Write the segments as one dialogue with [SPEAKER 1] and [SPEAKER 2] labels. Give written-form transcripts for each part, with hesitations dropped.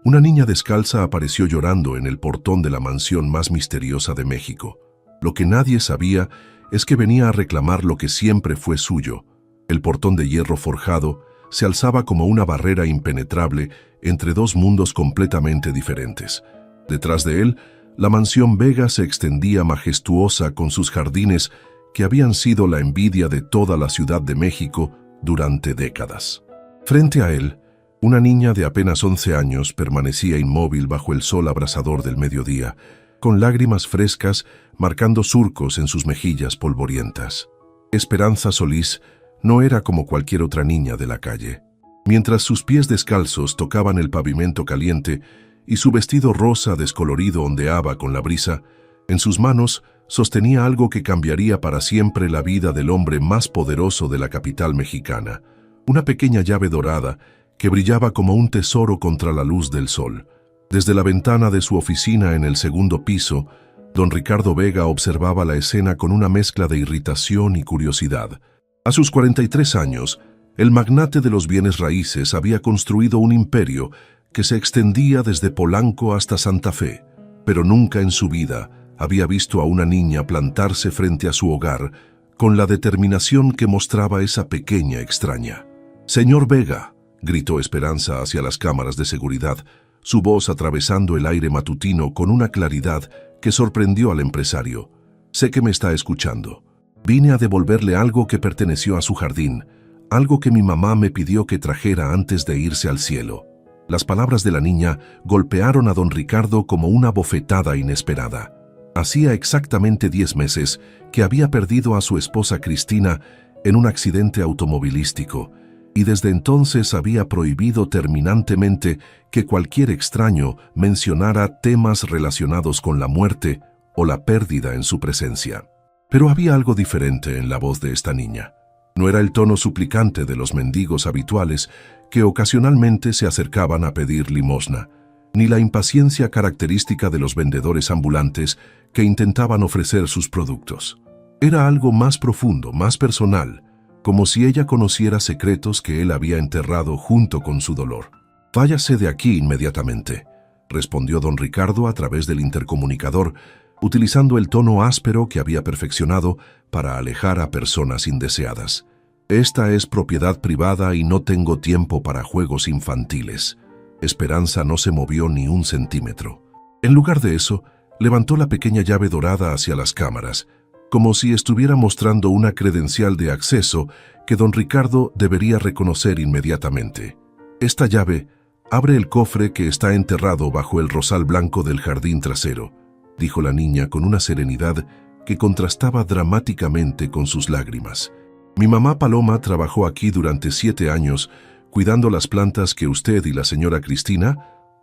[SPEAKER 1] Una niña descalza apareció llorando en el portón de la mansión más misteriosa de México. Lo que nadie sabía es que venía a reclamar lo que siempre fue suyo. El portón de hierro forjado se alzaba como una barrera impenetrable entre dos mundos completamente diferentes. Detrás de él, la mansión Vega se extendía majestuosa con sus jardines que habían sido la envidia de toda la Ciudad de México durante décadas. Frente a él, una niña de apenas 11 años permanecía inmóvil bajo el sol abrasador del mediodía, con lágrimas frescas marcando surcos en sus mejillas polvorientas. Esperanza Solís no era como cualquier otra niña de la calle. Mientras sus pies descalzos tocaban el pavimento caliente y su vestido rosa descolorido ondeaba con la brisa, en sus manos sostenía algo que cambiaría para siempre la vida del hombre más poderoso de la capital mexicana, una pequeña llave dorada que brillaba como un tesoro contra la luz del sol. Desde la ventana de su oficina en el segundo piso, don Ricardo Vega observaba la escena con una mezcla de irritación y curiosidad. A sus 43 años, el magnate de los bienes raíces había construido un imperio que se extendía desde Polanco hasta Santa Fe, pero nunca en su vida había visto a una niña plantarse frente a su hogar con la determinación que mostraba esa pequeña extraña. «Señor Vega», gritó Esperanza hacia las cámaras de seguridad, su voz atravesando el aire matutino con una claridad que sorprendió al empresario. «Sé que me está escuchando. Vine a devolverle algo que perteneció a su jardín, algo que mi mamá me pidió que trajera antes de irse al cielo». Las palabras de la niña golpearon a don Ricardo como una bofetada inesperada. Hacía exactamente 10 meses que había perdido a su esposa Cristina en un accidente automovilístico, y desde entonces había prohibido terminantemente que cualquier extraño mencionara temas relacionados con la muerte o la pérdida en su presencia. Pero había algo diferente en la voz de esta niña. No era el tono suplicante de los mendigos habituales que ocasionalmente se acercaban a pedir limosna, ni la impaciencia característica de los vendedores ambulantes que intentaban ofrecer sus productos. Era algo más profundo, más personal, como si ella conociera secretos que él había enterrado junto con su dolor. «Váyase de aquí inmediatamente», respondió don Ricardo a través del intercomunicador, utilizando el tono áspero que había perfeccionado para alejar a personas indeseadas. «Esta es propiedad privada y no tengo tiempo para juegos infantiles». Esperanza no se movió ni un centímetro. En lugar de eso, levantó la pequeña llave dorada hacia las cámaras, como si estuviera mostrando una credencial de acceso que don Ricardo debería reconocer inmediatamente. «Esta llave abre el cofre que está enterrado bajo el rosal blanco del jardín trasero», dijo la niña con una serenidad que contrastaba dramáticamente con sus lágrimas. «Mi mamá Paloma trabajó aquí durante 7 años, cuidando las plantas que usted y la señora Cristina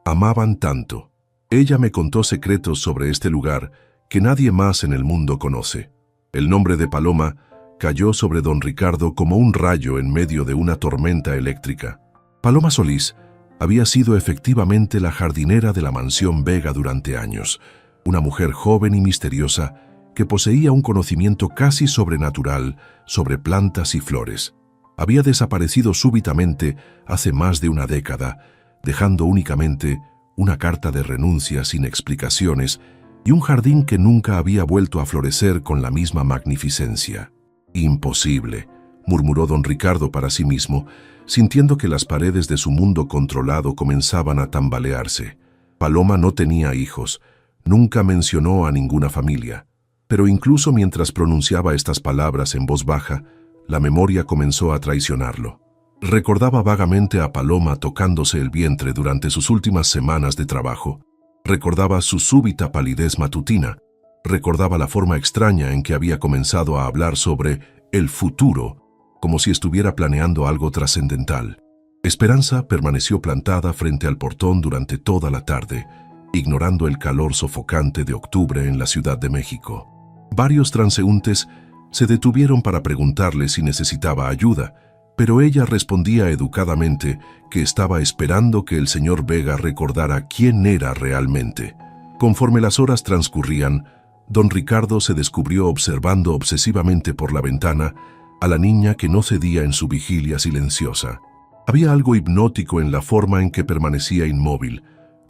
[SPEAKER 1] amaban tanto. Ella me contó secretos sobre este lugar que nadie más en el mundo conoce». El nombre de Paloma cayó sobre don Ricardo como un rayo en medio de una tormenta eléctrica. Paloma Solís había sido efectivamente la jardinera de la mansión Vega durante años, una mujer joven y misteriosa que poseía un conocimiento casi sobrenatural sobre plantas y flores. Había desaparecido súbitamente hace más de una década, dejando únicamente una carta de renuncia sin explicaciones y un jardín que nunca había vuelto a florecer con la misma magnificencia. «Imposible», murmuró don Ricardo para sí mismo, sintiendo que las paredes de su mundo controlado comenzaban a tambalearse. Paloma no tenía hijos, nunca mencionó a ninguna familia. Pero incluso mientras pronunciaba estas palabras en voz baja, la memoria comenzó a traicionarlo. Recordaba vagamente a Paloma tocándose el vientre durante sus últimas semanas de trabajo. Recordaba su súbita palidez matutina. Recordaba la forma extraña en que había comenzado a hablar sobre el futuro, como si estuviera planeando algo trascendental. Esperanza permaneció plantada frente al portón durante toda la tarde, ignorando el calor sofocante de octubre en la Ciudad de México. Varios transeúntes se detuvieron para preguntarle si necesitaba ayuda, pero ella respondía educadamente que estaba esperando que el señor Vega recordara quién era realmente. Conforme las horas transcurrían, don Ricardo se descubrió observando obsesivamente por la ventana a la niña que no cedía en su vigilia silenciosa. Había algo hipnótico en la forma en que permanecía inmóvil,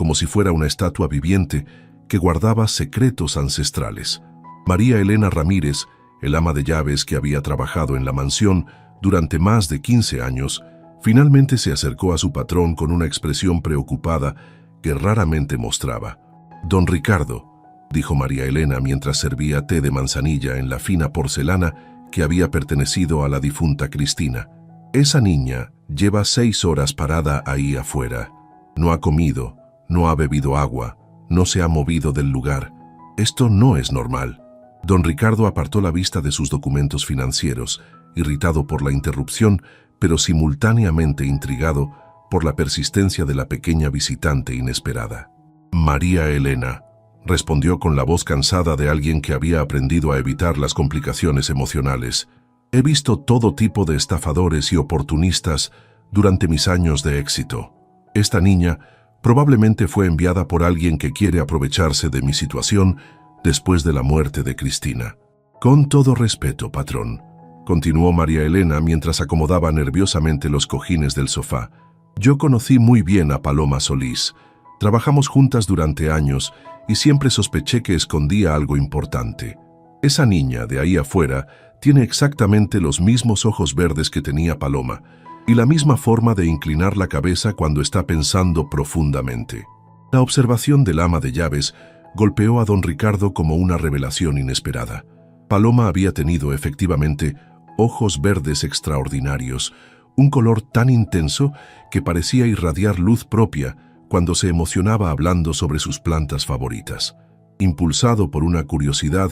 [SPEAKER 1] como si fuera una estatua viviente que guardaba secretos ancestrales. María Elena Ramírez, el ama de llaves que había trabajado en la mansión durante más de 15 años, finalmente se acercó a su patrón con una expresión preocupada que raramente mostraba. «Don Ricardo», dijo María Elena mientras servía té de manzanilla en la fina porcelana que había pertenecido a la difunta Cristina. «Esa niña lleva 6 horas parada ahí afuera. No ha comido, no ha bebido agua, no se ha movido del lugar. Esto no es normal». Don Ricardo apartó la vista de sus documentos financieros, irritado por la interrupción, pero simultáneamente intrigado por la persistencia de la pequeña visitante inesperada. «María Elena», respondió con la voz cansada de alguien que había aprendido a evitar las complicaciones emocionales. «He visto todo tipo de estafadores y oportunistas durante mis años de éxito. Esta niña probablemente fue enviada por alguien que quiere aprovecharse de mi situación después de la muerte de Cristina». «Con todo respeto, patrón», continuó María Elena mientras acomodaba nerviosamente los cojines del sofá. «Yo conocí muy bien a Paloma Solís. Trabajamos juntas durante años y siempre sospeché que escondía algo importante. Esa niña de ahí afuera tiene exactamente los mismos ojos verdes que tenía Paloma y la misma forma de inclinar la cabeza cuando está pensando profundamente». La observación del ama de llaves golpeó a don Ricardo como una revelación inesperada. Paloma había tenido efectivamente ojos verdes extraordinarios, un color tan intenso que parecía irradiar luz propia cuando se emocionaba hablando sobre sus plantas favoritas. Impulsado por una curiosidad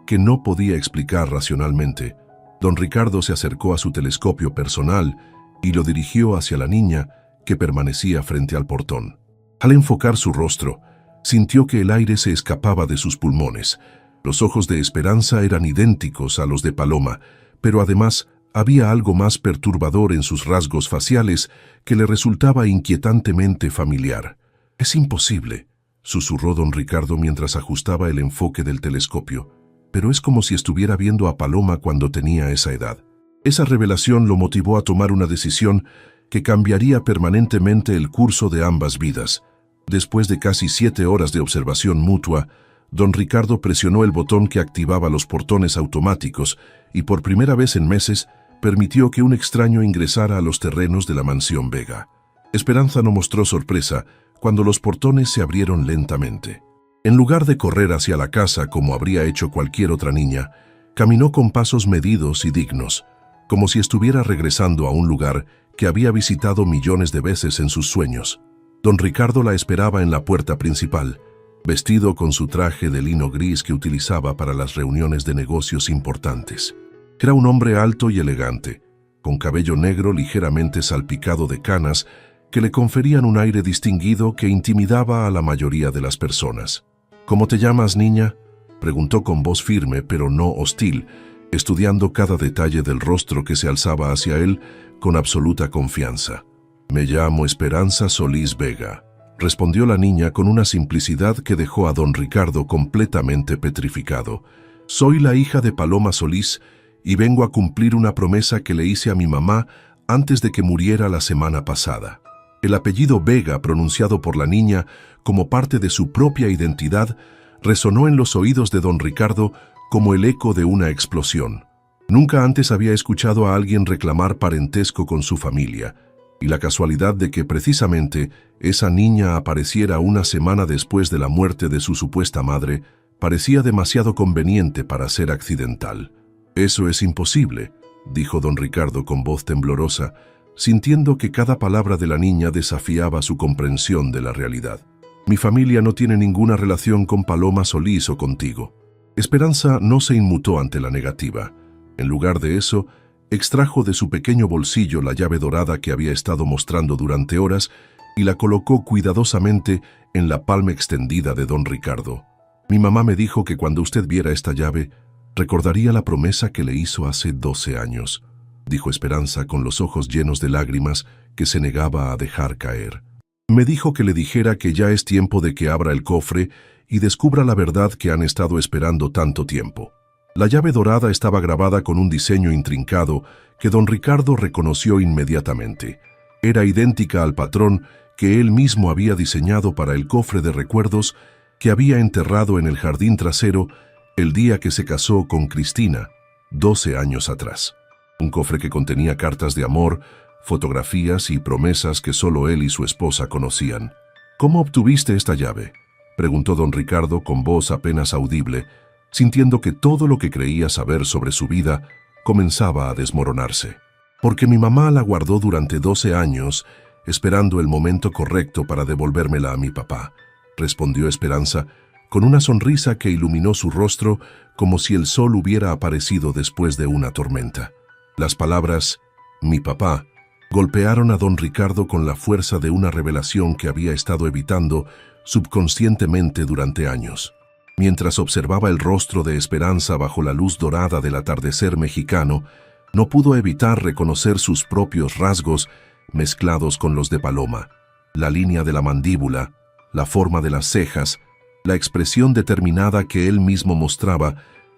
[SPEAKER 1] que no podía explicar racionalmente, don Ricardo se acercó a su telescopio personal y lo dirigió hacia la niña que permanecía frente al portón. Al enfocar su rostro, sintió que el aire se escapaba de sus pulmones. Los ojos de Esperanza eran idénticos a los de Paloma, pero además había algo más perturbador en sus rasgos faciales que le resultaba inquietantemente familiar. «Es imposible», susurró don Ricardo mientras ajustaba el enfoque del telescopio, «pero es como si estuviera viendo a Paloma cuando tenía esa edad». Esa revelación lo motivó a tomar una decisión que cambiaría permanentemente el curso de ambas vidas. Después de casi 7 horas de observación mutua, don Ricardo presionó el botón que activaba los portones automáticos y por primera vez en meses permitió que un extraño ingresara a los terrenos de la mansión Vega. Esperanza no mostró sorpresa cuando los portones se abrieron lentamente. En lugar de correr hacia la casa como habría hecho cualquier otra niña, caminó con pasos medidos y dignos, como si estuviera regresando a un lugar que había visitado millones de veces en sus sueños. Don Ricardo la esperaba en la puerta principal, vestido con su traje de lino gris que utilizaba para las reuniones de negocios importantes. Era un hombre alto y elegante, con cabello negro ligeramente salpicado de canas que le conferían un aire distinguido que intimidaba a la mayoría de las personas. «¿Cómo te llamas, niña?», preguntó con voz firme pero no hostil, estudiando cada detalle del rostro que se alzaba hacia él con absoluta confianza. «Me llamo Esperanza Solís Vega», respondió la niña con una simplicidad que dejó a don Ricardo completamente petrificado. «Soy la hija de Paloma Solís y vengo a cumplir una promesa que le hice a mi mamá antes de que muriera la semana pasada». El apellido Vega, pronunciado por la niña como parte de su propia identidad, resonó en los oídos de don Ricardo como el eco de una explosión. Nunca antes había escuchado a alguien reclamar parentesco con su familia, y la casualidad de que precisamente esa niña apareciera una semana después de la muerte de su supuesta madre parecía demasiado conveniente para ser accidental. «Eso es imposible», dijo don Ricardo con voz temblorosa, sintiendo que cada palabra de la niña desafiaba su comprensión de la realidad. «Mi familia no tiene ninguna relación con Paloma Solís o contigo». Esperanza no se inmutó ante la negativa. En lugar de eso, extrajo de su pequeño bolsillo la llave dorada que había estado mostrando durante horas y la colocó cuidadosamente en la palma extendida de don Ricardo. «Mi mamá me dijo que cuando usted viera esta llave, recordaría la promesa que le hizo hace 12 años», dijo Esperanza con los ojos llenos de lágrimas que se negaba a dejar caer. «Me dijo que le dijera que ya es tiempo de que abra el cofre y descubra la verdad que han estado esperando tanto tiempo». La llave dorada estaba grabada con un diseño intrincado que don Ricardo reconoció inmediatamente. Era idéntica al patrón que él mismo había diseñado para el cofre de recuerdos que había enterrado en el jardín trasero el día que se casó con Cristina, 12 años atrás. Un cofre que contenía cartas de amor, fotografías y promesas que solo él y su esposa conocían. «¿Cómo obtuviste esta llave?», preguntó don Ricardo con voz apenas audible, sintiendo que todo lo que creía saber sobre su vida comenzaba a desmoronarse. «Porque mi mamá la guardó durante 12 años, esperando el momento correcto para devolvérmela a mi papá», respondió Esperanza, con una sonrisa que iluminó su rostro como si el sol hubiera aparecido después de una tormenta. Las palabras «mi papá» golpearon a don Ricardo con la fuerza de una revelación que había estado evitando subconscientemente durante años. Mientras observaba el rostro de Esperanza bajo la luz dorada del atardecer mexicano, no pudo evitar reconocer sus propios rasgos mezclados con los de Paloma: la línea de la mandíbula, la forma de las cejas, la expresión determinada que él mismo mostraba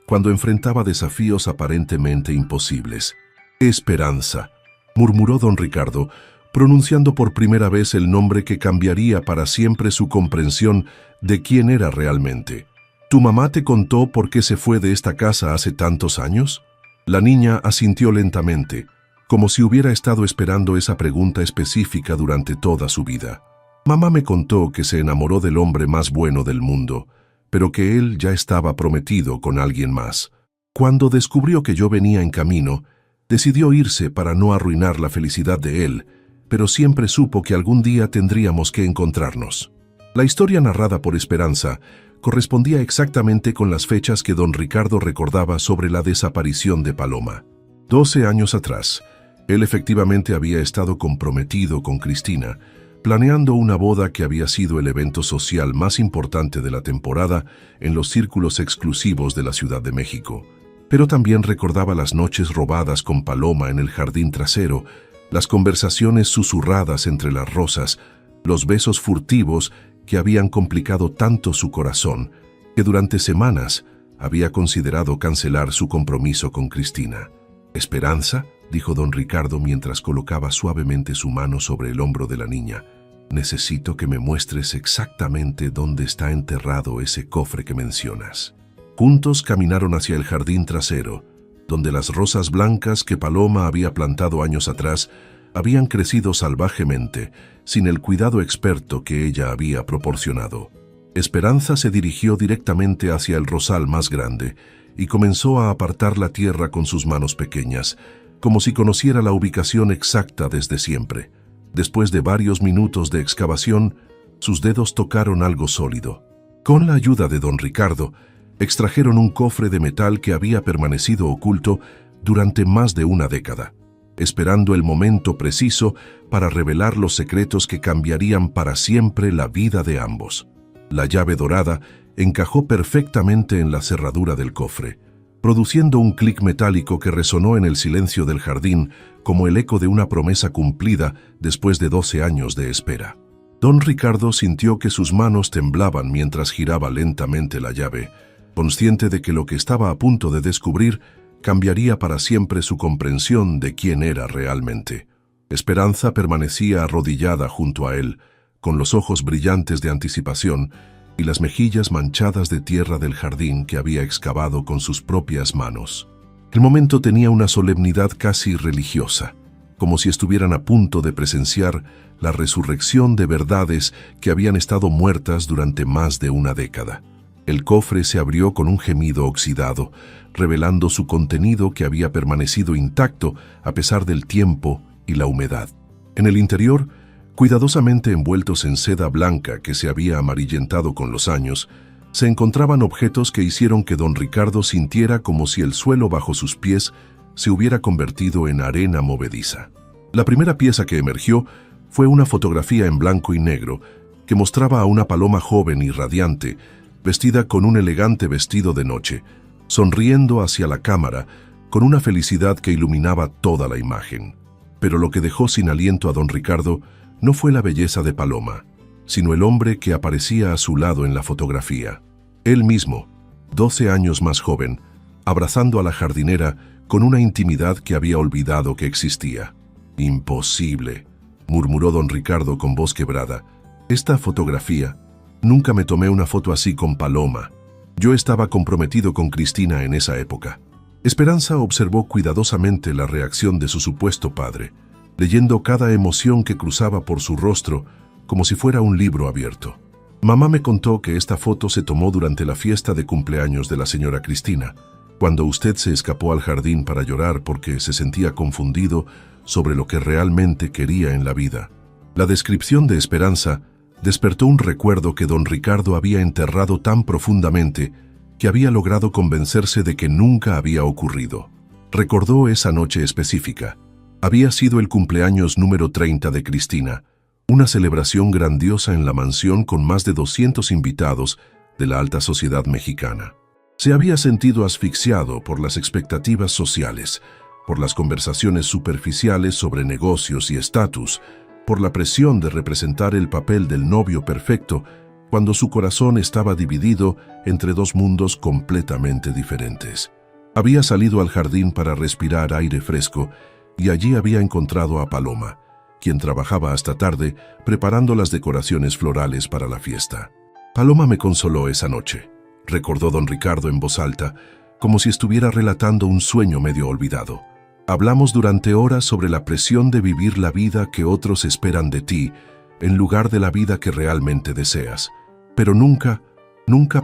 [SPEAKER 1] cuando enfrentaba desafíos aparentemente imposibles. «Esperanza», murmuró don Ricardo, pronunciando por primera vez el nombre que cambiaría para siempre su comprensión de quién era realmente. «¿Tu mamá te contó por qué se fue de esta casa hace tantos años?». La niña asintió lentamente, como si hubiera estado esperando esa pregunta específica durante toda su vida. «Mamá me contó que se enamoró del hombre más bueno del mundo, pero que él ya estaba prometido con alguien más. Cuando descubrió que yo venía en camino, decidió irse para no arruinar la felicidad de él, pero siempre supo que algún día tendríamos que encontrarnos». La historia narrada por Esperanza correspondía exactamente con las fechas que don Ricardo recordaba sobre la desaparición de Paloma. 12 años atrás, él efectivamente había estado comprometido con Cristina, planeando una boda que había sido el evento social más importante de la temporada en los círculos exclusivos de la Ciudad de México. Pero también recordaba las noches robadas con Paloma en el jardín trasero, las conversaciones susurradas entre las rosas, los besos furtivos que habían complicado tanto su corazón, que durante semanas había considerado cancelar su compromiso con Cristina. «Esperanza», dijo don Ricardo mientras colocaba suavemente su mano sobre el hombro de la niña, «necesito que me muestres exactamente dónde está enterrado ese cofre que mencionas». Juntos caminaron hacia el jardín trasero, donde las rosas blancas que Paloma había plantado años atrás habían crecido salvajemente, sin el cuidado experto que ella había proporcionado. Esperanza se dirigió directamente hacia el rosal más grande y comenzó a apartar la tierra con sus manos pequeñas, como si conociera la ubicación exacta desde siempre. Después de varios minutos de excavación, sus dedos tocaron algo sólido. Con la ayuda de don Ricardo, extrajeron un cofre de metal que había permanecido oculto durante más de una década, esperando el momento preciso para revelar los secretos que cambiarían para siempre la vida de ambos. La llave dorada encajó perfectamente en la cerradura del cofre, produciendo un clic metálico que resonó en el silencio del jardín como el eco de una promesa cumplida después de 12 años de espera. Don Ricardo sintió que sus manos temblaban mientras giraba lentamente la llave, consciente de que lo que estaba a punto de descubrir cambiaría para siempre su comprensión de quién era realmente. Esperanza permanecía arrodillada junto a él, con los ojos brillantes de anticipación y las mejillas manchadas de tierra del jardín que había excavado con sus propias manos. El momento tenía una solemnidad casi religiosa, como si estuvieran a punto de presenciar la resurrección de verdades que habían estado muertas durante más de una década. El cofre se abrió con un gemido oxidado, revelando su contenido que había permanecido intacto a pesar del tiempo y la humedad. En el interior, cuidadosamente envueltos en seda blanca que se había amarillentado con los años, se encontraban objetos que hicieron que don Ricardo sintiera como si el suelo bajo sus pies se hubiera convertido en arena movediza. La primera pieza que emergió fue una fotografía en blanco y negro que mostraba a una Paloma joven y radiante, vestida con un elegante vestido de noche, sonriendo hacia la cámara con una felicidad que iluminaba toda la imagen. Pero lo que dejó sin aliento a don Ricardo no fue la belleza de Paloma, sino el hombre que aparecía a su lado en la fotografía. Él mismo, 12 años más joven, abrazando a la jardinera con una intimidad que había olvidado que existía. «Imposible», murmuró don Ricardo con voz quebrada. Esta fotografía. Nunca me tomé una foto así con Paloma. Yo estaba comprometido con Cristina en esa época. Esperanza observó cuidadosamente la reacción de su supuesto padre, leyendo cada emoción que cruzaba por su rostro como si fuera un libro abierto. Mamá me contó que esta foto se tomó durante la fiesta de cumpleaños de la señora Cristina, cuando usted se escapó al jardín para llorar porque se sentía confundido sobre lo que realmente quería en la vida. La descripción de Esperanza despertó un recuerdo que don Ricardo había enterrado tan profundamente que había logrado convencerse de que nunca había ocurrido. Recordó esa noche específica. Había sido el cumpleaños número 30 de Cristina, una celebración grandiosa en la mansión con más de 200 invitados de la alta sociedad mexicana. Se había sentido asfixiado por las expectativas sociales, por las conversaciones superficiales sobre negocios y estatus, por la presión de representar el papel del novio perfecto, cuando su corazón estaba dividido entre dos mundos completamente diferentes. Había salido al jardín para respirar aire fresco y allí había encontrado a Paloma, quien trabajaba hasta tarde preparando las decoraciones florales para la fiesta. Paloma me consoló esa noche, recordó don Ricardo en voz alta, como si estuviera relatando un sueño medio olvidado. Hablamos durante horas sobre la presión de vivir la vida que otros esperan de ti, en lugar de la vida que realmente deseas. Pero nunca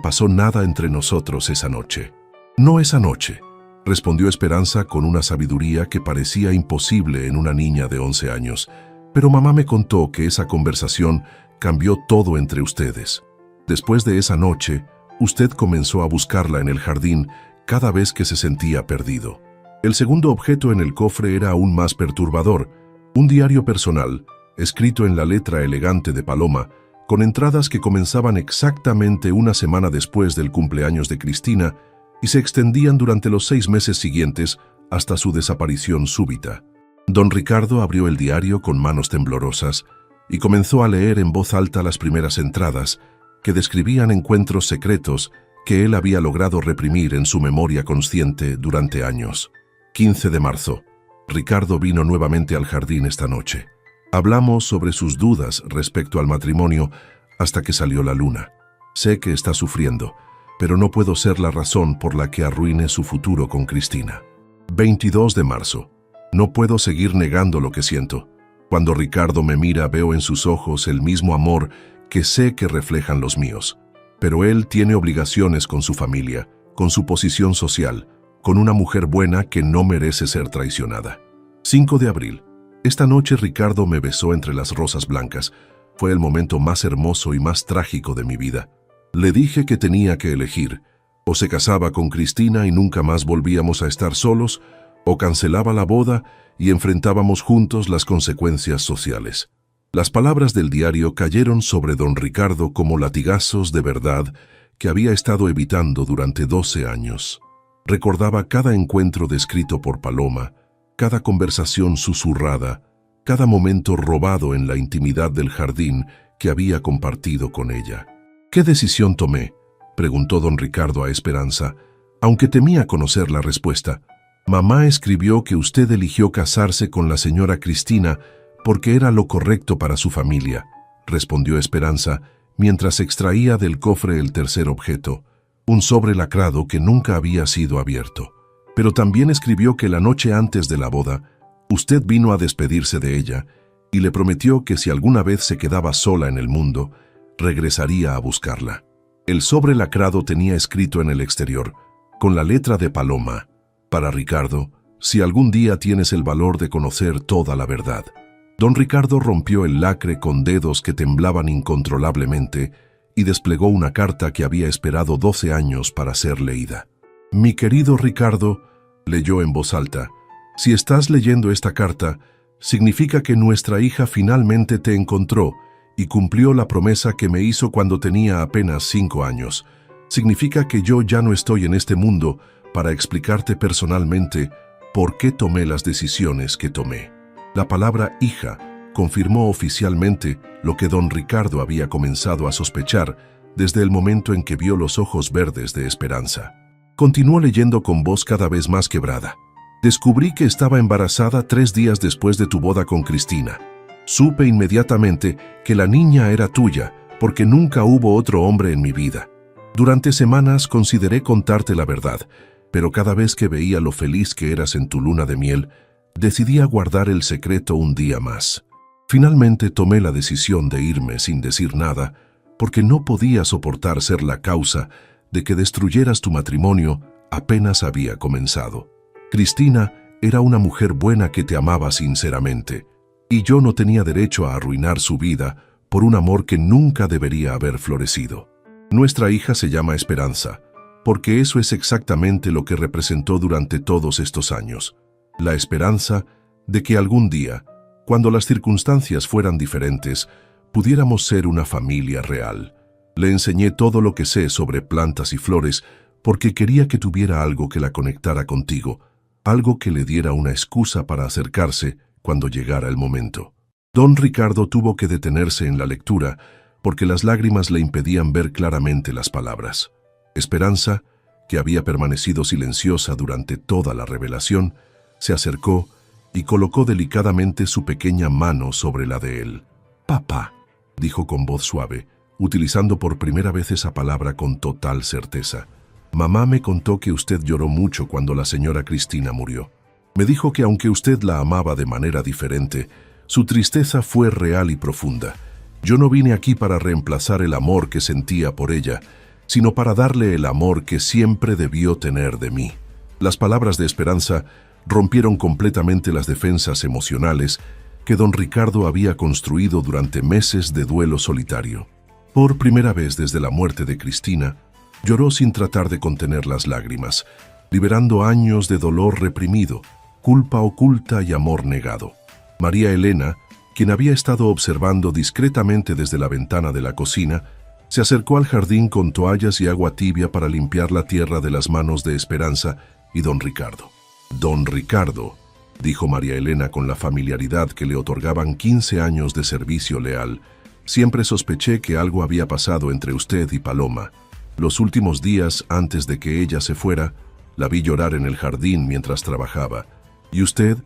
[SPEAKER 1] pasó nada entre nosotros esa noche. No esa noche, respondió Esperanza con una sabiduría que parecía imposible en una niña de 11 años. Pero mamá me contó que esa conversación cambió todo entre ustedes. Después de esa noche, usted comenzó a buscarla en el jardín cada vez que se sentía perdido. El segundo objeto en el cofre era aún más perturbador, un diario personal, escrito en la letra elegante de Paloma, con entradas que comenzaban exactamente una semana después del cumpleaños de Cristina y se extendían durante los 6 meses siguientes hasta su desaparición súbita. Don Ricardo abrió el diario con manos temblorosas y comenzó a leer en voz alta las primeras entradas, que describían encuentros secretos que él había logrado reprimir en su memoria consciente durante años. 15 de marzo. Ricardo vino nuevamente al jardín esta noche. Hablamos sobre sus dudas respecto al matrimonio hasta que salió la luna. Sé que está sufriendo, pero no puedo ser la razón por la que arruine su futuro con Cristina. 22 de marzo. No puedo seguir negando lo que siento. Cuando Ricardo me mira, veo en sus ojos el mismo amor que sé que reflejan los míos. Pero él tiene obligaciones con su familia, con su posición social, con una mujer buena que no merece ser traicionada. 5 de abril. Esta noche Ricardo me besó entre las rosas blancas. Fue el momento más hermoso y más trágico de mi vida. Le dije que tenía que elegir. O se casaba con Cristina y nunca más volvíamos a estar solos, o cancelaba la boda y enfrentábamos juntos las consecuencias sociales. Las palabras del diario cayeron sobre don Ricardo como latigazos de verdad que había estado evitando durante 12 años. Recordaba cada encuentro descrito por Paloma, cada conversación susurrada, cada momento robado en la intimidad del jardín que había compartido con ella. ¿Qué decisión tomé?, preguntó don Ricardo a Esperanza, aunque temía conocer la respuesta. Mamá escribió que usted eligió casarse con la señora Cristina porque era lo correcto para su familia, respondió Esperanza, mientras extraía del cofre el tercer objeto, un sobre lacrado que nunca había sido abierto. Pero también escribió que la noche antes de la boda, usted vino a despedirse de ella y le prometió que si alguna vez se quedaba sola en el mundo, regresaría a buscarla. El sobre lacrado tenía escrito en el exterior, con la letra de Paloma: para Ricardo, si algún día tienes el valor de conocer toda la verdad. Don Ricardo rompió el lacre con dedos que temblaban incontrolablemente y desplegó una carta que había esperado 12 años para ser leída. Mi querido Ricardo, leyó en voz alta, si estás leyendo esta carta, significa que nuestra hija finalmente te encontró y cumplió la promesa que me hizo cuando tenía apenas 5 años. Significa que yo ya no estoy en este mundo para explicarte personalmente por qué tomé las decisiones que tomé. La palabra hija confirmó oficialmente lo que don Ricardo había comenzado a sospechar desde el momento en que vio los ojos verdes de Esperanza. Continuó leyendo con voz cada vez más quebrada. Descubrí que estaba embarazada 3 días después de tu boda con Cristina. Supe inmediatamente que la niña era tuya, porque nunca hubo otro hombre en mi vida. Durante semanas consideré contarte la verdad, pero cada vez que veía lo feliz que eras en tu luna de miel, decidí guardar el secreto un día más. Finalmente tomé la decisión de irme sin decir nada, porque no podía soportar ser la causa de que destruyeras tu matrimonio apenas había comenzado. Cristina era una mujer buena que te amaba sinceramente, y yo no tenía derecho a arruinar su vida por un amor que nunca debería haber florecido. Nuestra hija se llama Esperanza, porque eso es exactamente lo que representó durante todos estos años. La esperanza de que algún día, cuando las circunstancias fueran diferentes, pudiéramos ser una familia real. Le enseñé todo lo que sé sobre plantas y flores porque quería que tuviera algo que la conectara contigo, algo que le diera una excusa para acercarse cuando llegara el momento. Don Ricardo tuvo que detenerse en la lectura porque las lágrimas le impedían ver claramente las palabras. Esperanza, que había permanecido silenciosa durante toda la revelación, se acercó y colocó delicadamente su pequeña mano sobre la de él. «Papá», dijo con voz suave, utilizando por primera vez esa palabra con total certeza. «Mamá me contó que usted lloró mucho cuando la señora Cristina murió. Me dijo que aunque usted la amaba de manera diferente, su tristeza fue real y profunda. Yo no vine aquí para reemplazar el amor que sentía por ella, sino para darle el amor que siempre debió tener de mí». Las palabras de Esperanza rompieron completamente las defensas emocionales que don Ricardo había construido durante meses de duelo solitario. Por primera vez desde la muerte de Cristina, lloró sin tratar de contener las lágrimas, liberando años de dolor reprimido, culpa oculta y amor negado. María Elena, quien había estado observando discretamente desde la ventana de la cocina, se acercó al jardín con toallas y agua tibia para limpiar la tierra de las manos de Esperanza y don Ricardo. «Don Ricardo», dijo María Elena con la familiaridad que le otorgaban 15 años de servicio leal, «siempre sospeché que algo había pasado entre usted y Paloma. Los últimos días antes de que ella se fuera, la vi llorar en el jardín mientras trabajaba. Y usted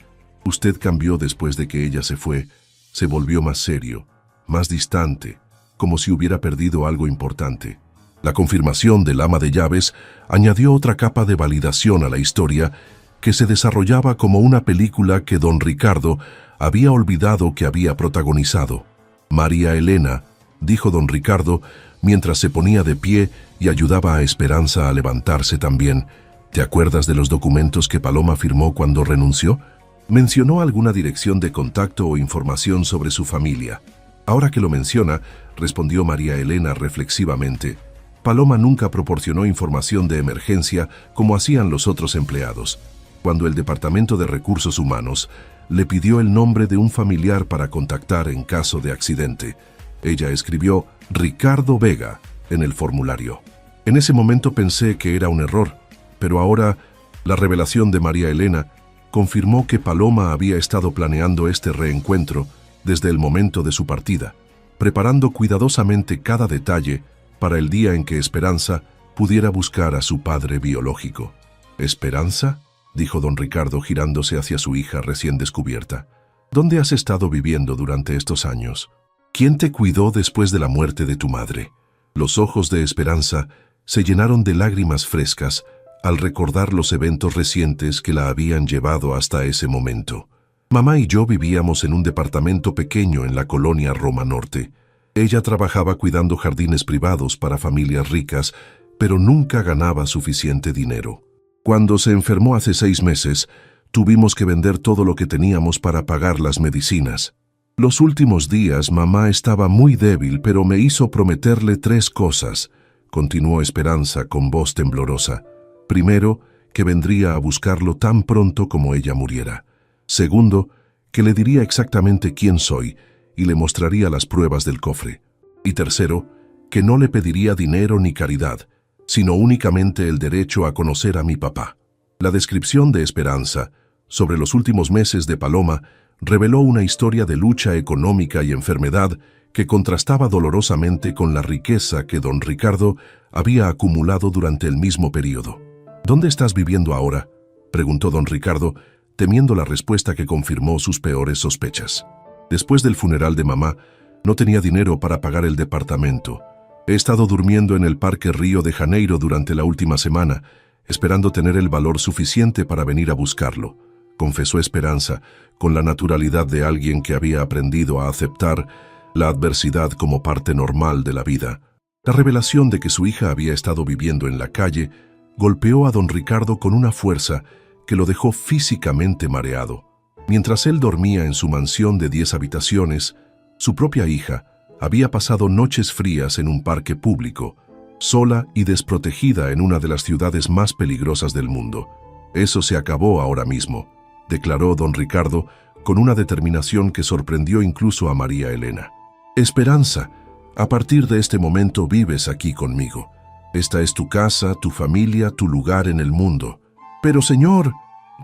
[SPEAKER 1] cambió después de que ella se fue, se volvió más serio, más distante, como si hubiera perdido algo importante». La confirmación del ama de llaves añadió otra capa de validación a la historia que se desarrollaba como una película que don Ricardo había olvidado que había protagonizado. «María Elena», dijo don Ricardo mientras se ponía de pie y ayudaba a Esperanza a levantarse también, «¿te acuerdas de los documentos que Paloma firmó cuando renunció? ¿Mencionó alguna dirección de contacto o información sobre su familia?» «Ahora que lo menciona», respondió María Elena reflexivamente, «Paloma nunca proporcionó información de emergencia como hacían los otros empleados. Cuando el Departamento de Recursos Humanos le pidió el nombre de un familiar para contactar en caso de accidente, ella escribió Ricardo Vega en el formulario. En ese momento pensé que era un error, pero ahora la revelación de María Elena confirmó que Paloma había estado planeando este reencuentro desde el momento de su partida, preparando cuidadosamente cada detalle para el día en que Esperanza pudiera buscar a su padre biológico. «¿Esperanza?», dijo don Ricardo girándose hacia su hija recién descubierta. «¿Dónde has estado viviendo durante estos años? ¿Quién te cuidó después de la muerte de tu madre?». Los ojos de Esperanza se llenaron de lágrimas frescas al recordar los eventos recientes que la habían llevado hasta ese momento. «Mamá y yo vivíamos en un departamento pequeño en la colonia Roma Norte. Ella trabajaba cuidando jardines privados para familias ricas, pero nunca ganaba suficiente dinero. Cuando se enfermó hace 6 meses, tuvimos que vender todo lo que teníamos para pagar las medicinas. Los últimos días mamá estaba muy débil, pero me hizo prometerle 3 cosas», continuó Esperanza con voz temblorosa. «Primero, que vendría a buscarlo tan pronto como ella muriera. Segundo, que le diría exactamente quién soy y le mostraría las pruebas del cofre. Y tercero, que no le pediría dinero ni caridad, sino únicamente el derecho a conocer a mi papá». La descripción de Esperanza sobre los últimos meses de Paloma reveló una historia de lucha económica y enfermedad que contrastaba dolorosamente con la riqueza que don Ricardo había acumulado durante el mismo periodo. «¿Dónde estás viviendo ahora?», preguntó don Ricardo, temiendo la respuesta que confirmó sus peores sospechas. Después del funeral de mamá, no tenía dinero para pagar el departamento. He estado durmiendo en el Parque Río de Janeiro durante la última semana, esperando tener el valor suficiente para venir a buscarlo, confesó Esperanza, con la naturalidad de alguien que había aprendido a aceptar la adversidad como parte normal de la vida. La revelación de que su hija había estado viviendo en la calle golpeó a don Ricardo con una fuerza que lo dejó físicamente mareado. Mientras él dormía en su mansión de 10 habitaciones, su propia hija había pasado noches frías en un parque público, sola y desprotegida en una de las ciudades más peligrosas del mundo. Eso se acabó ahora mismo, declaró don Ricardo con una determinación que sorprendió incluso a María Elena. Esperanza, a partir de este momento vives aquí conmigo. Esta es tu casa, tu familia, tu lugar en el mundo. Pero señor,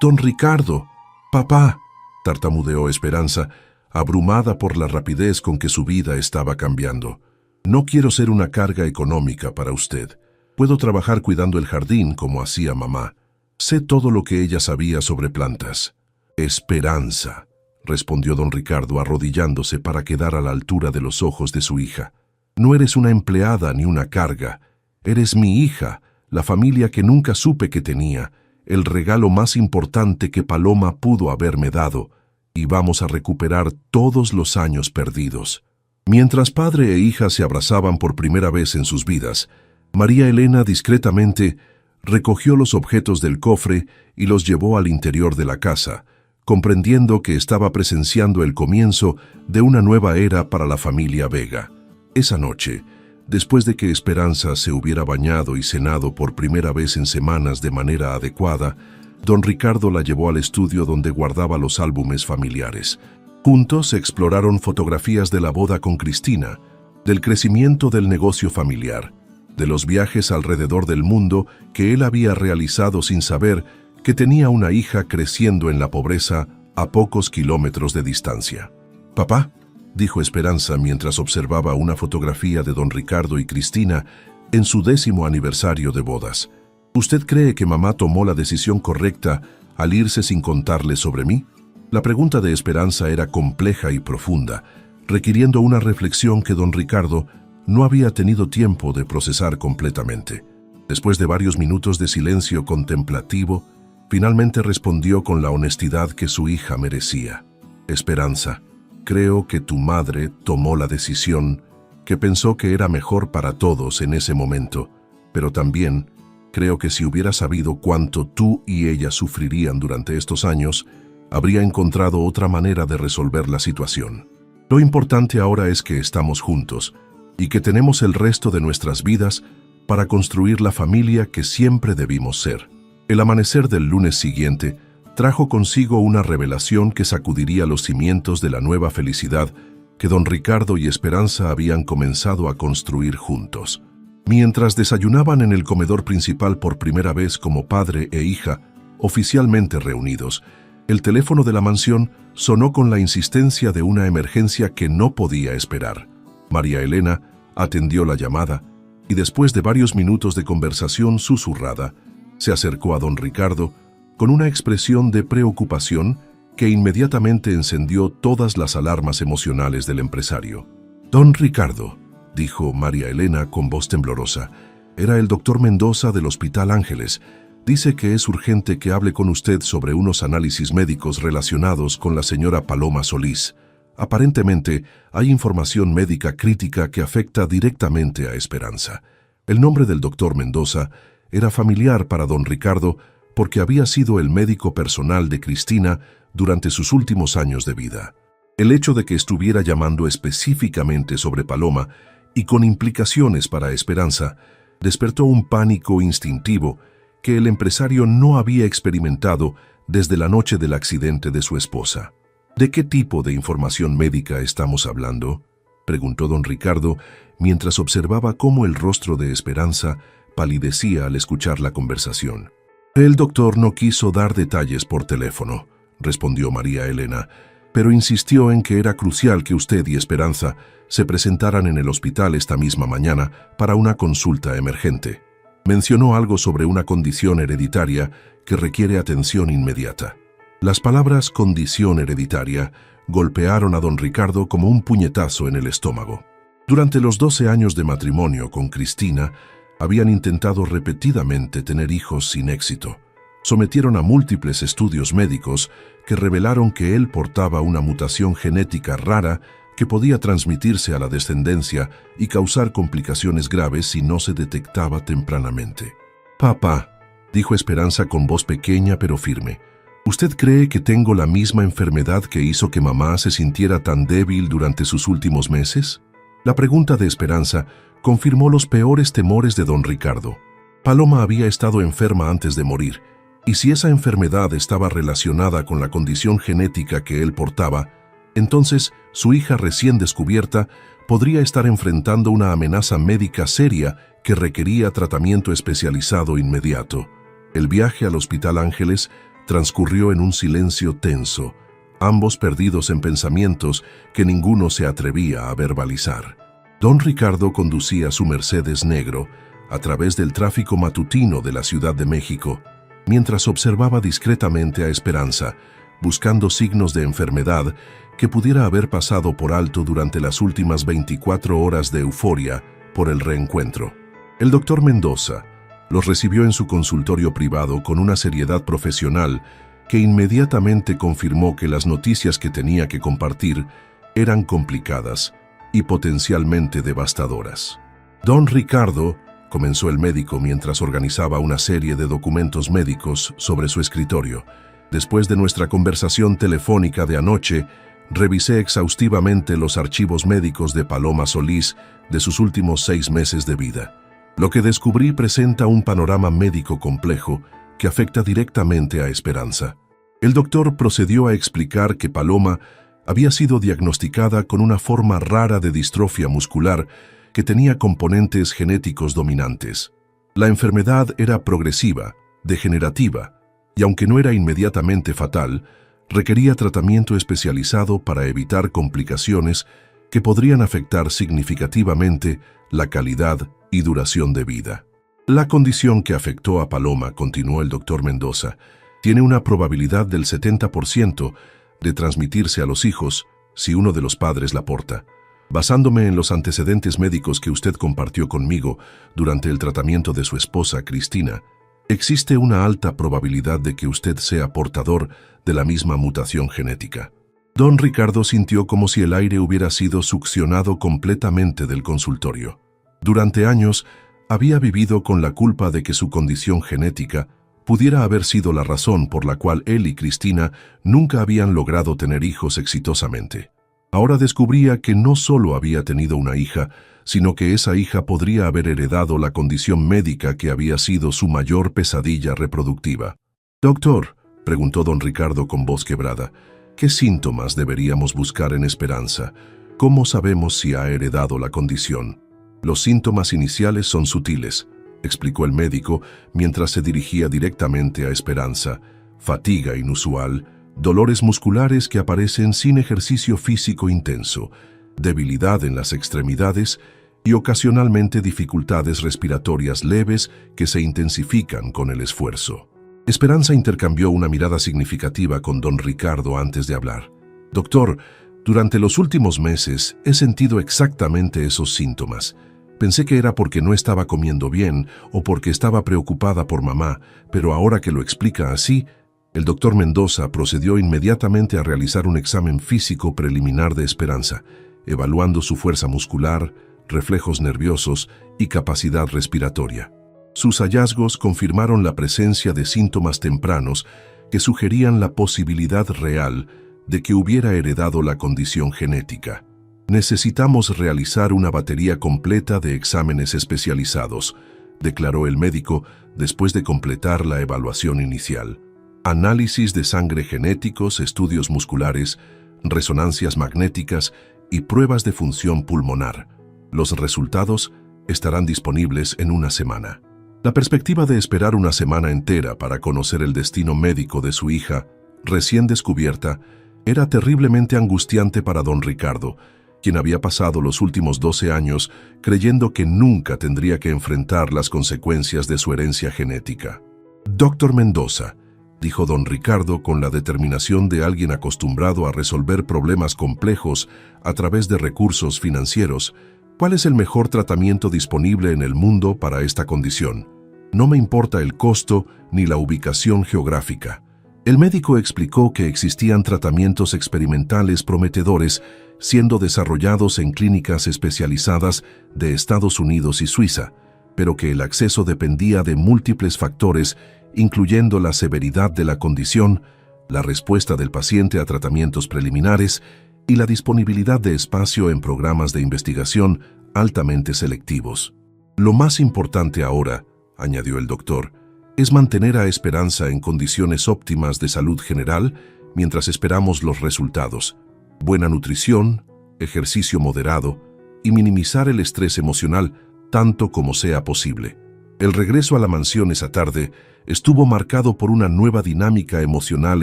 [SPEAKER 1] don Ricardo, papá, tartamudeó Esperanza, abrumada por la rapidez con que su vida estaba cambiando. No quiero ser una carga económica para usted. Puedo trabajar cuidando el jardín como hacía mamá. Sé todo lo que ella sabía sobre plantas. Esperanza, respondió don Ricardo arrodillándose para quedar a la altura de los ojos de su hija. No eres una empleada ni una carga. Eres mi hija, la familia que nunca supe que tenía, el regalo más importante que Paloma pudo haberme dado, y vamos a recuperar todos los años perdidos. Mientras padre e hija se abrazaban por primera vez en sus vidas, María Elena discretamente recogió los objetos del cofre y los llevó al interior de la casa, comprendiendo que estaba presenciando el comienzo de una nueva era para la familia Vega. Esa noche, después de que Esperanza se hubiera bañado y cenado por primera vez en semanas de manera adecuada, don Ricardo la llevó al estudio donde guardaba los álbumes familiares. Juntos exploraron fotografías de la boda con Cristina, del crecimiento del negocio familiar, de los viajes alrededor del mundo que él había realizado sin saber que tenía una hija creciendo en la pobreza a pocos kilómetros de distancia. «Papá», dijo Esperanza mientras observaba una fotografía de don Ricardo y Cristina en su 10º aniversario de bodas. «¿Usted cree que mamá tomó la decisión correcta al irse sin contarle sobre mí?» La pregunta de Esperanza era compleja y profunda, requiriendo una reflexión que don Ricardo no había tenido tiempo de procesar completamente. Después de varios minutos de silencio contemplativo, finalmente respondió con la honestidad que su hija merecía. «Esperanza, creo que tu madre tomó la decisión que pensó que era mejor para todos en ese momento, pero también creo que si hubiera sabido cuánto tú y ella sufrirían durante estos años, habría encontrado otra manera de resolver la situación. Lo importante ahora es que estamos juntos y que tenemos el resto de nuestras vidas para construir la familia que siempre debimos ser». El amanecer del lunes siguiente trajo consigo una revelación que sacudiría los cimientos de la nueva felicidad que don Ricardo y Esperanza habían comenzado a construir juntos. Mientras desayunaban en el comedor principal por primera vez como padre e hija, oficialmente reunidos, el teléfono de la mansión sonó con la insistencia de una emergencia que no podía esperar. María Elena atendió la llamada y después de varios minutos de conversación susurrada, se acercó a don Ricardo con una expresión de preocupación que inmediatamente encendió todas las alarmas emocionales del empresario. «Don Ricardo», dijo María Elena con voz temblorosa, «era el doctor Mendoza del Hospital Ángeles. Dice que es urgente que hable con usted sobre unos análisis médicos relacionados con la señora Paloma Solís. Aparentemente, hay información médica crítica que afecta directamente a Esperanza». El nombre del doctor Mendoza era familiar para don Ricardo porque había sido el médico personal de Cristina durante sus últimos años de vida. El hecho de que estuviera llamando específicamente sobre Paloma y con implicaciones para Esperanza despertó un pánico instintivo que el empresario no había experimentado desde la noche del accidente de su esposa. «¿De qué tipo de información médica estamos hablando?», preguntó don Ricardo mientras observaba cómo el rostro de Esperanza palidecía al escuchar la conversación. «El doctor no quiso dar detalles por teléfono», respondió María Elena, «pero insistió en que era crucial que usted y Esperanza se presentaran en el hospital esta misma mañana para una consulta emergente. Mencionó algo sobre una condición hereditaria que requiere atención inmediata». Las palabras «condición hereditaria» golpearon a don Ricardo como un puñetazo en el estómago. Durante los 12 años de matrimonio con Cristina, habían intentado repetidamente tener hijos sin éxito. Sometieron a múltiples estudios médicos que revelaron que él portaba una mutación genética rara que podía transmitirse a la descendencia y causar complicaciones graves si no se detectaba tempranamente. «Papá», dijo Esperanza con voz pequeña pero firme, «¿usted cree que tengo la misma enfermedad que hizo que mamá se sintiera tan débil durante sus últimos meses?» La pregunta de Esperanza confirmó los peores temores de don Ricardo. Paloma había estado enferma antes de morir, y si esa enfermedad estaba relacionada con la condición genética que él portaba, entonces su hija recién descubierta podría estar enfrentando una amenaza médica seria que requería tratamiento especializado inmediato. El viaje al Hospital Ángeles transcurrió en un silencio tenso, ambos perdidos en pensamientos que ninguno se atrevía a verbalizar. Don Ricardo conducía su Mercedes negro a través del tráfico matutino de la Ciudad de México, mientras observaba discretamente a Esperanza, buscando signos de enfermedad que pudiera haber pasado por alto durante las últimas 24 horas de euforia por el reencuentro. El doctor Mendoza los recibió en su consultorio privado con una seriedad profesional que inmediatamente confirmó que las noticias que tenía que compartir eran complicadas y potencialmente devastadoras. «Don Ricardo», comenzó el médico mientras organizaba una serie de documentos médicos sobre su escritorio, «después de nuestra conversación telefónica de anoche, revisé exhaustivamente los archivos médicos de Paloma Solís de sus últimos 6 meses de vida. Lo que descubrí presenta un panorama médico complejo que afecta directamente a Esperanza». El doctor procedió a explicar que Paloma había sido diagnosticada con una forma rara de distrofia muscular que tenía componentes genéticos dominantes. La enfermedad era progresiva, degenerativa, y aunque no era inmediatamente fatal, requería tratamiento especializado para evitar complicaciones que podrían afectar significativamente la calidad y duración de vida. La condición que afectó a Paloma, continuó el doctor Mendoza, tiene una probabilidad del 70% de transmitirse a los hijos si uno de los padres la porta. Basándome en los antecedentes médicos que usted compartió conmigo durante el tratamiento de su esposa, Cristina, existe una alta probabilidad de que usted sea portador de la misma mutación genética. Don Ricardo sintió como si el aire hubiera sido succionado completamente del consultorio. Durante años, había vivido con la culpa de que su condición genética pudiera haber sido la razón por la cual él y Cristina nunca habían logrado tener hijos exitosamente. Ahora descubría que no solo había tenido una hija, sino que esa hija podría haber heredado la condición médica que había sido su mayor pesadilla reproductiva. «Doctor», preguntó don Ricardo con voz quebrada, «¿qué síntomas deberíamos buscar en Esperanza? ¿Cómo sabemos si ha heredado la condición?» «Los síntomas iniciales son sutiles», explicó el médico mientras se dirigía directamente a Esperanza. «Fatiga inusual, dolores musculares que aparecen sin ejercicio físico intenso, debilidad en las extremidades y ocasionalmente dificultades respiratorias leves que se intensifican con el esfuerzo». Esperanza intercambió una mirada significativa con don Ricardo antes de hablar. «Doctor, durante los últimos meses he sentido exactamente esos síntomas. Pensé que era porque no estaba comiendo bien o porque estaba preocupada por mamá, pero ahora que lo explica así, el doctor Mendoza procedió inmediatamente a realizar un examen físico preliminar de Esperanza, evaluando su fuerza muscular, reflejos nerviosos y capacidad respiratoria. Sus hallazgos confirmaron la presencia de síntomas tempranos que sugerían la posibilidad real de que hubiera heredado la condición genética. «Necesitamos realizar una batería completa de exámenes especializados», declaró el médico después de completar la evaluación inicial. «Análisis de sangre genéticos, estudios musculares, resonancias magnéticas y pruebas de función pulmonar. Los resultados estarán disponibles en una semana». La perspectiva de esperar una semana entera para conocer el destino médico de su hija, recién descubierta, era terriblemente angustiante para don Ricardo, quien había pasado los últimos 12 años creyendo que nunca tendría que enfrentar las consecuencias de su herencia genética. «Doctor Mendoza», dijo don Ricardo con la determinación de alguien acostumbrado a resolver problemas complejos a través de recursos financieros. ¿Cuál es el mejor tratamiento disponible en el mundo para esta condición? No me importa el costo ni la ubicación geográfica. El médico explicó que existían tratamientos experimentales prometedores siendo desarrollados en clínicas especializadas de Estados Unidos y Suiza, pero que el acceso dependía de múltiples factores, incluyendo la severidad de la condición, la respuesta del paciente a tratamientos preliminares y la disponibilidad de espacio en programas de investigación altamente selectivos. Lo más importante ahora, añadió el doctor, es mantener a Esperanza en condiciones óptimas de salud general mientras esperamos los resultados. Buena nutrición, ejercicio moderado y minimizar el estrés emocional tanto como sea posible. El regreso a la mansión esa tarde estuvo marcado por una nueva dinámica emocional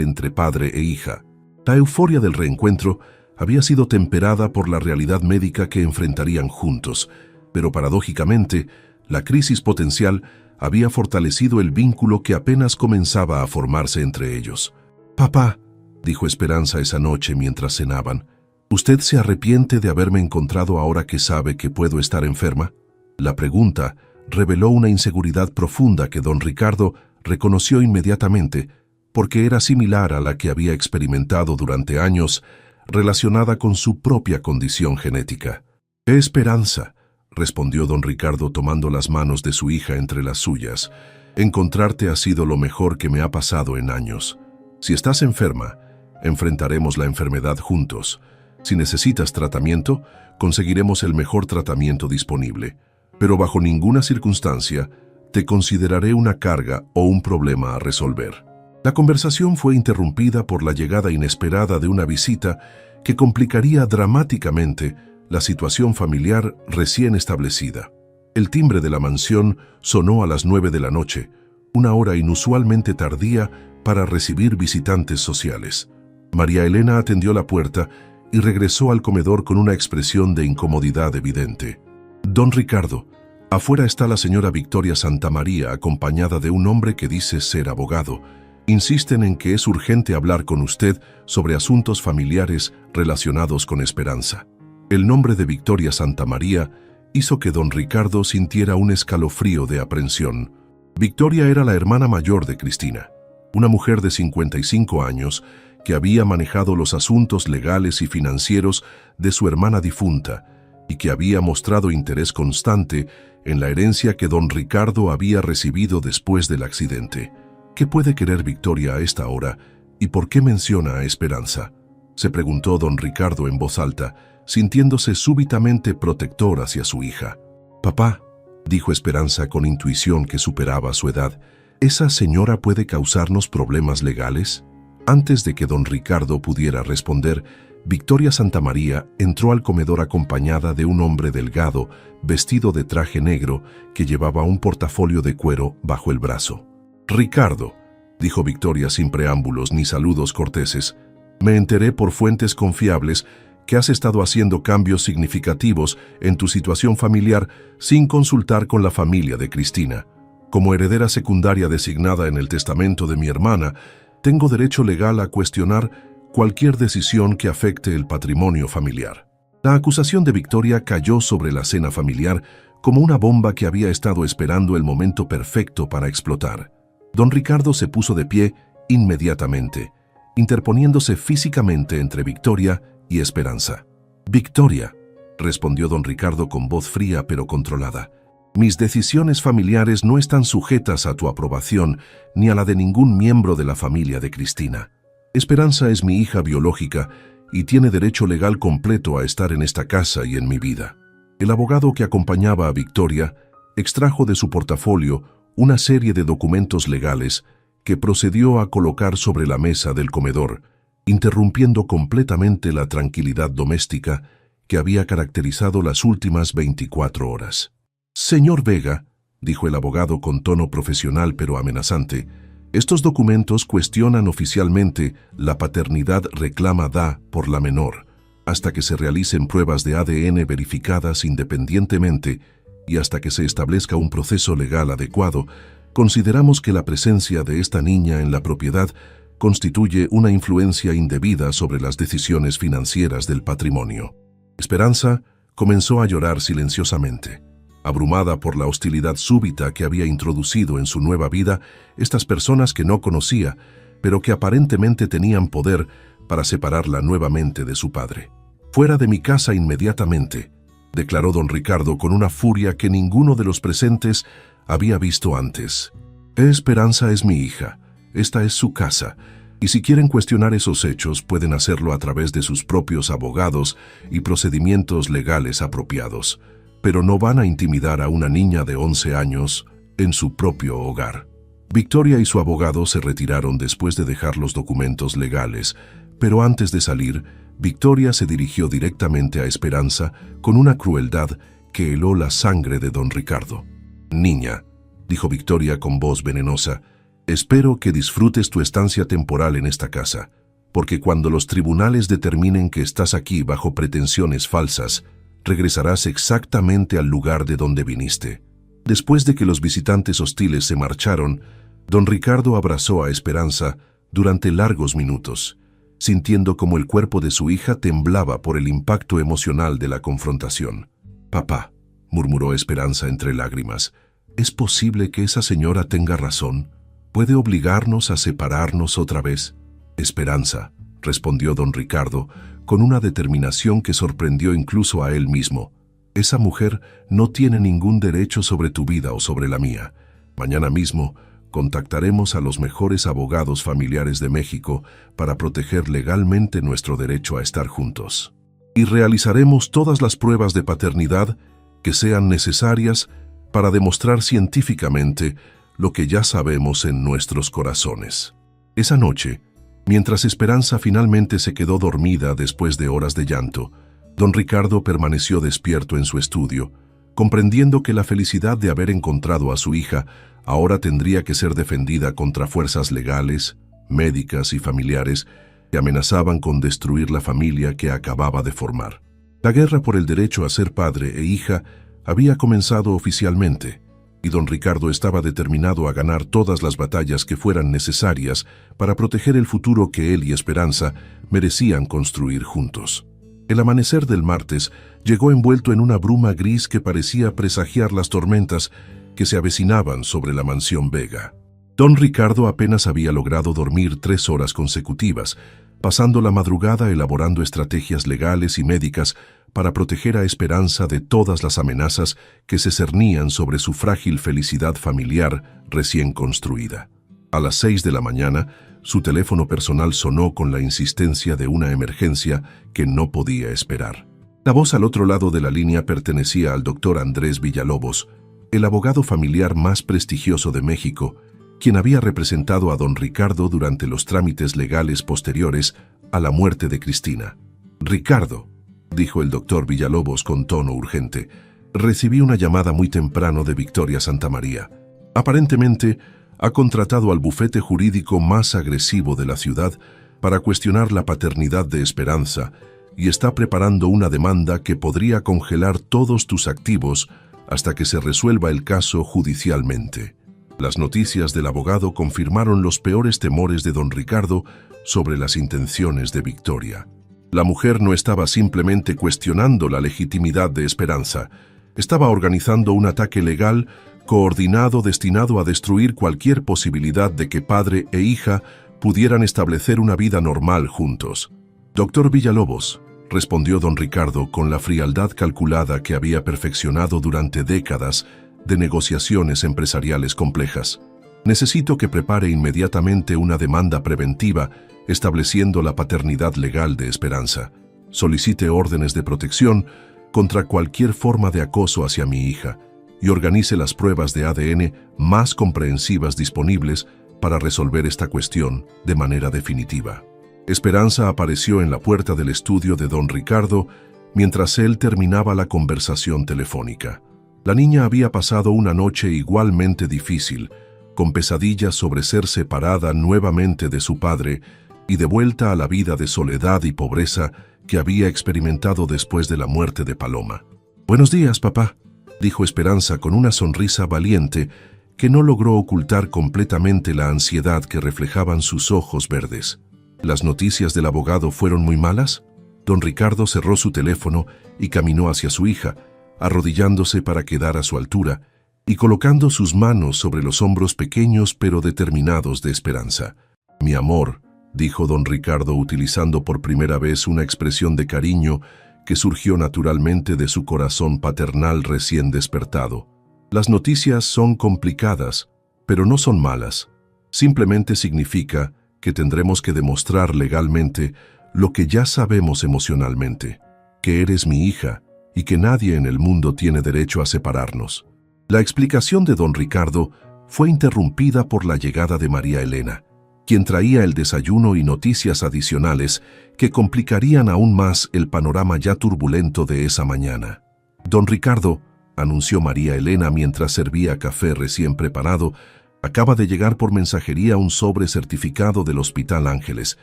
[SPEAKER 1] entre padre e hija. La euforia del reencuentro había sido temperada por la realidad médica que enfrentarían juntos, pero paradójicamente, la crisis potencial había fortalecido el vínculo que apenas comenzaba a formarse entre ellos. «Papá», dijo Esperanza esa noche mientras cenaban, «¿usted se arrepiente de haberme encontrado ahora que sabe que puedo estar enferma?» La pregunta reveló una inseguridad profunda que don Ricardo reconoció inmediatamente, porque era similar a la que había experimentado durante años, relacionada con su propia condición genética. «¿Qué esperanza?», respondió don Ricardo tomando las manos de su hija entre las suyas. «Encontrarte ha sido lo mejor que me ha pasado en años. Si estás enferma, enfrentaremos la enfermedad juntos. Si necesitas tratamiento, conseguiremos el mejor tratamiento disponible. Pero bajo ninguna circunstancia te consideraré una carga o un problema a resolver». La conversación fue interrumpida por la llegada inesperada de una visita que complicaría dramáticamente la situación familiar recién establecida. El timbre de la mansión sonó a las 9 de la noche, una hora inusualmente tardía para recibir visitantes sociales. María Elena atendió la puerta y regresó al comedor con una expresión de incomodidad evidente. «Don Ricardo, afuera está la señora Victoria Santamaría acompañada de un hombre que dice ser abogado. Insisten en que es urgente hablar con usted sobre asuntos familiares relacionados con Esperanza». El nombre de Victoria Santamaría hizo que don Ricardo sintiera un escalofrío de aprensión. Victoria era la hermana mayor de Cristina, una mujer de 55 años que había manejado los asuntos legales y financieros de su hermana difunta y que había mostrado interés constante en la herencia que don Ricardo había recibido después del accidente. ¿Qué puede querer Victoria a esta hora y por qué menciona a Esperanza?, se preguntó don Ricardo en voz alta, sintiéndose súbitamente protector hacia su hija. «Papá», dijo Esperanza con intuición que superaba su edad, «¿esa señora puede causarnos problemas legales?». Antes de que don Ricardo pudiera responder, Victoria Santamaría entró al comedor acompañada de un hombre delgado, vestido de traje negro, que llevaba un portafolio de cuero bajo el brazo. «Ricardo», dijo Victoria sin preámbulos ni saludos corteses, «me enteré por fuentes confiables que has estado haciendo cambios significativos en tu situación familiar sin consultar con la familia de Cristina. Como heredera secundaria designada en el testamento de mi hermana, tengo derecho legal a cuestionar cualquier decisión que afecte el patrimonio familiar». La acusación de Victoria cayó sobre la cena familiar como una bomba que había estado esperando el momento perfecto para explotar. Don Ricardo se puso de pie inmediatamente, interponiéndose físicamente entre Victoria y Esperanza. «Victoria», respondió don Ricardo con voz fría pero controlada, «mis decisiones familiares no están sujetas a tu aprobación ni a la de ningún miembro de la familia de Cristina. Esperanza es mi hija biológica y tiene derecho legal completo a estar en esta casa y en mi vida». El abogado que acompañaba a Victoria extrajo de su portafolio una serie de documentos legales que procedió a colocar sobre la mesa del comedor, interrumpiendo completamente la tranquilidad doméstica que había caracterizado las últimas 24 horas. «Señor Vega», dijo el abogado con tono profesional pero amenazante, «estos documentos cuestionan oficialmente la paternidad reclamada por la menor, hasta que se realicen pruebas de ADN verificadas independientemente y hasta que se establezca un proceso legal adecuado. Consideramos que la presencia de esta niña en la propiedad constituye una influencia indebida sobre las decisiones financieras del patrimonio. Esperanza comenzó a llorar silenciosamente. Abrumada por la hostilidad súbita que había introducido en su nueva vida estas personas que no conocía, pero que aparentemente tenían poder para separarla nuevamente de su padre. «Fuera de mi casa inmediatamente», declaró don Ricardo con una furia que ninguno de los presentes había visto antes. «Esperanza es mi hija, esta es su casa, y si quieren cuestionar esos hechos pueden hacerlo a través de sus propios abogados y procedimientos legales apropiados, pero no van a intimidar a una niña de 11 años en su propio hogar». Victoria y su abogado se retiraron después de dejar los documentos legales, pero antes de salir, Victoria se dirigió directamente a Esperanza con una crueldad que heló la sangre de don Ricardo. «Niña», dijo Victoria con voz venenosa, «espero que disfrutes tu estancia temporal en esta casa, porque cuando los tribunales determinen que estás aquí bajo pretensiones falsas, regresarás exactamente al lugar de donde viniste». Después de que los visitantes hostiles se marcharon, don Ricardo abrazó a Esperanza durante largos minutos, sintiendo como el cuerpo de su hija temblaba por el impacto emocional de la confrontación. «Papá», murmuró Esperanza entre lágrimas, «¿es posible que esa señora tenga razón? ¿Puede obligarnos a separarnos otra vez?» «Esperanza», respondió don Ricardo, con una determinación que sorprendió incluso a él mismo, «esa mujer no tiene ningún derecho sobre tu vida o sobre la mía. Mañana mismo contactaremos a los mejores abogados familiares de México para proteger legalmente nuestro derecho a estar juntos. Y realizaremos todas las pruebas de paternidad que sean necesarias para demostrar científicamente lo que ya sabemos en nuestros corazones». Esa noche, mientras Esperanza finalmente se quedó dormida después de horas de llanto, don Ricardo permaneció despierto en su estudio, comprendiendo que la felicidad de haber encontrado a su hija ahora tendría que ser defendida contra fuerzas legales, médicas y familiares que amenazaban con destruir la familia que acababa de formar. La guerra por el derecho a ser padre e hija había comenzado oficialmente, y don Ricardo estaba determinado a ganar todas las batallas que fueran necesarias para proteger el futuro que él y Esperanza merecían construir juntos. El amanecer del martes llegó envuelto en una bruma gris que parecía presagiar las tormentas que se avecinaban sobre la mansión Vega. Don Ricardo apenas había logrado dormir 3 horas consecutivas, pasando la madrugada elaborando estrategias legales y médicas para proteger a Esperanza de todas las amenazas que se cernían sobre su frágil felicidad familiar recién construida. A las 6 de la mañana, su teléfono personal sonó con la insistencia de una emergencia que no podía esperar. La voz al otro lado de la línea pertenecía al doctor Andrés Villalobos, el abogado familiar más prestigioso de México, quien había representado a don Ricardo durante los trámites legales posteriores a la muerte de Cristina. «Ricardo», dijo el doctor Villalobos con tono urgente, «recibí una llamada muy temprano de Victoria Santamaría. Aparentemente, ha contratado al bufete jurídico más agresivo de la ciudad para cuestionar la paternidad de Esperanza y está preparando una demanda que podría congelar todos tus activos hasta que se resuelva el caso judicialmente». Las noticias del abogado confirmaron los peores temores de don Ricardo sobre las intenciones de Victoria. La mujer no estaba simplemente cuestionando la legitimidad de Esperanza, estaba organizando un ataque legal coordinado destinado a destruir cualquier posibilidad de que padre e hija pudieran establecer una vida normal juntos. «Doctor Villalobos», respondió don Ricardo con la frialdad calculada que había perfeccionado durante décadas de negociaciones empresariales complejas, «necesito que prepare inmediatamente una demanda preventiva estableciendo la paternidad legal de Esperanza. Solicite órdenes de protección contra cualquier forma de acoso hacia mi hija y organice las pruebas de ADN más comprensivas disponibles para resolver esta cuestión de manera definitiva». Esperanza apareció en la puerta del estudio de don Ricardo mientras él terminaba la conversación telefónica. La niña había pasado una noche igualmente difícil, con pesadillas sobre ser separada nuevamente de su padre y de vuelta a la vida de soledad y pobreza que había experimentado después de la muerte de Paloma. «Buenos días, papá», dijo Esperanza con una sonrisa valiente que no logró ocultar completamente la ansiedad que reflejaban sus ojos verdes. ¿Las noticias del abogado fueron muy malas? Don Ricardo cerró su teléfono y caminó hacia su hija, arrodillándose para quedar a su altura y colocando sus manos sobre los hombros pequeños pero determinados de Esperanza. «Mi amor», dijo don Ricardo utilizando por primera vez una expresión de cariño que surgió naturalmente de su corazón paternal recién despertado. «Las noticias son complicadas, pero no son malas. Simplemente significa que tendremos que demostrar legalmente lo que ya sabemos emocionalmente, que eres mi hija y que nadie en el mundo tiene derecho a separarnos». La explicación de don Ricardo fue interrumpida por la llegada de María Elena, quien traía el desayuno y noticias adicionales que complicarían aún más el panorama ya turbulento de esa mañana. «Don Ricardo», anunció María Elena mientras servía café recién preparado, «acaba de llegar por mensajería un sobre certificado del Hospital Ángeles.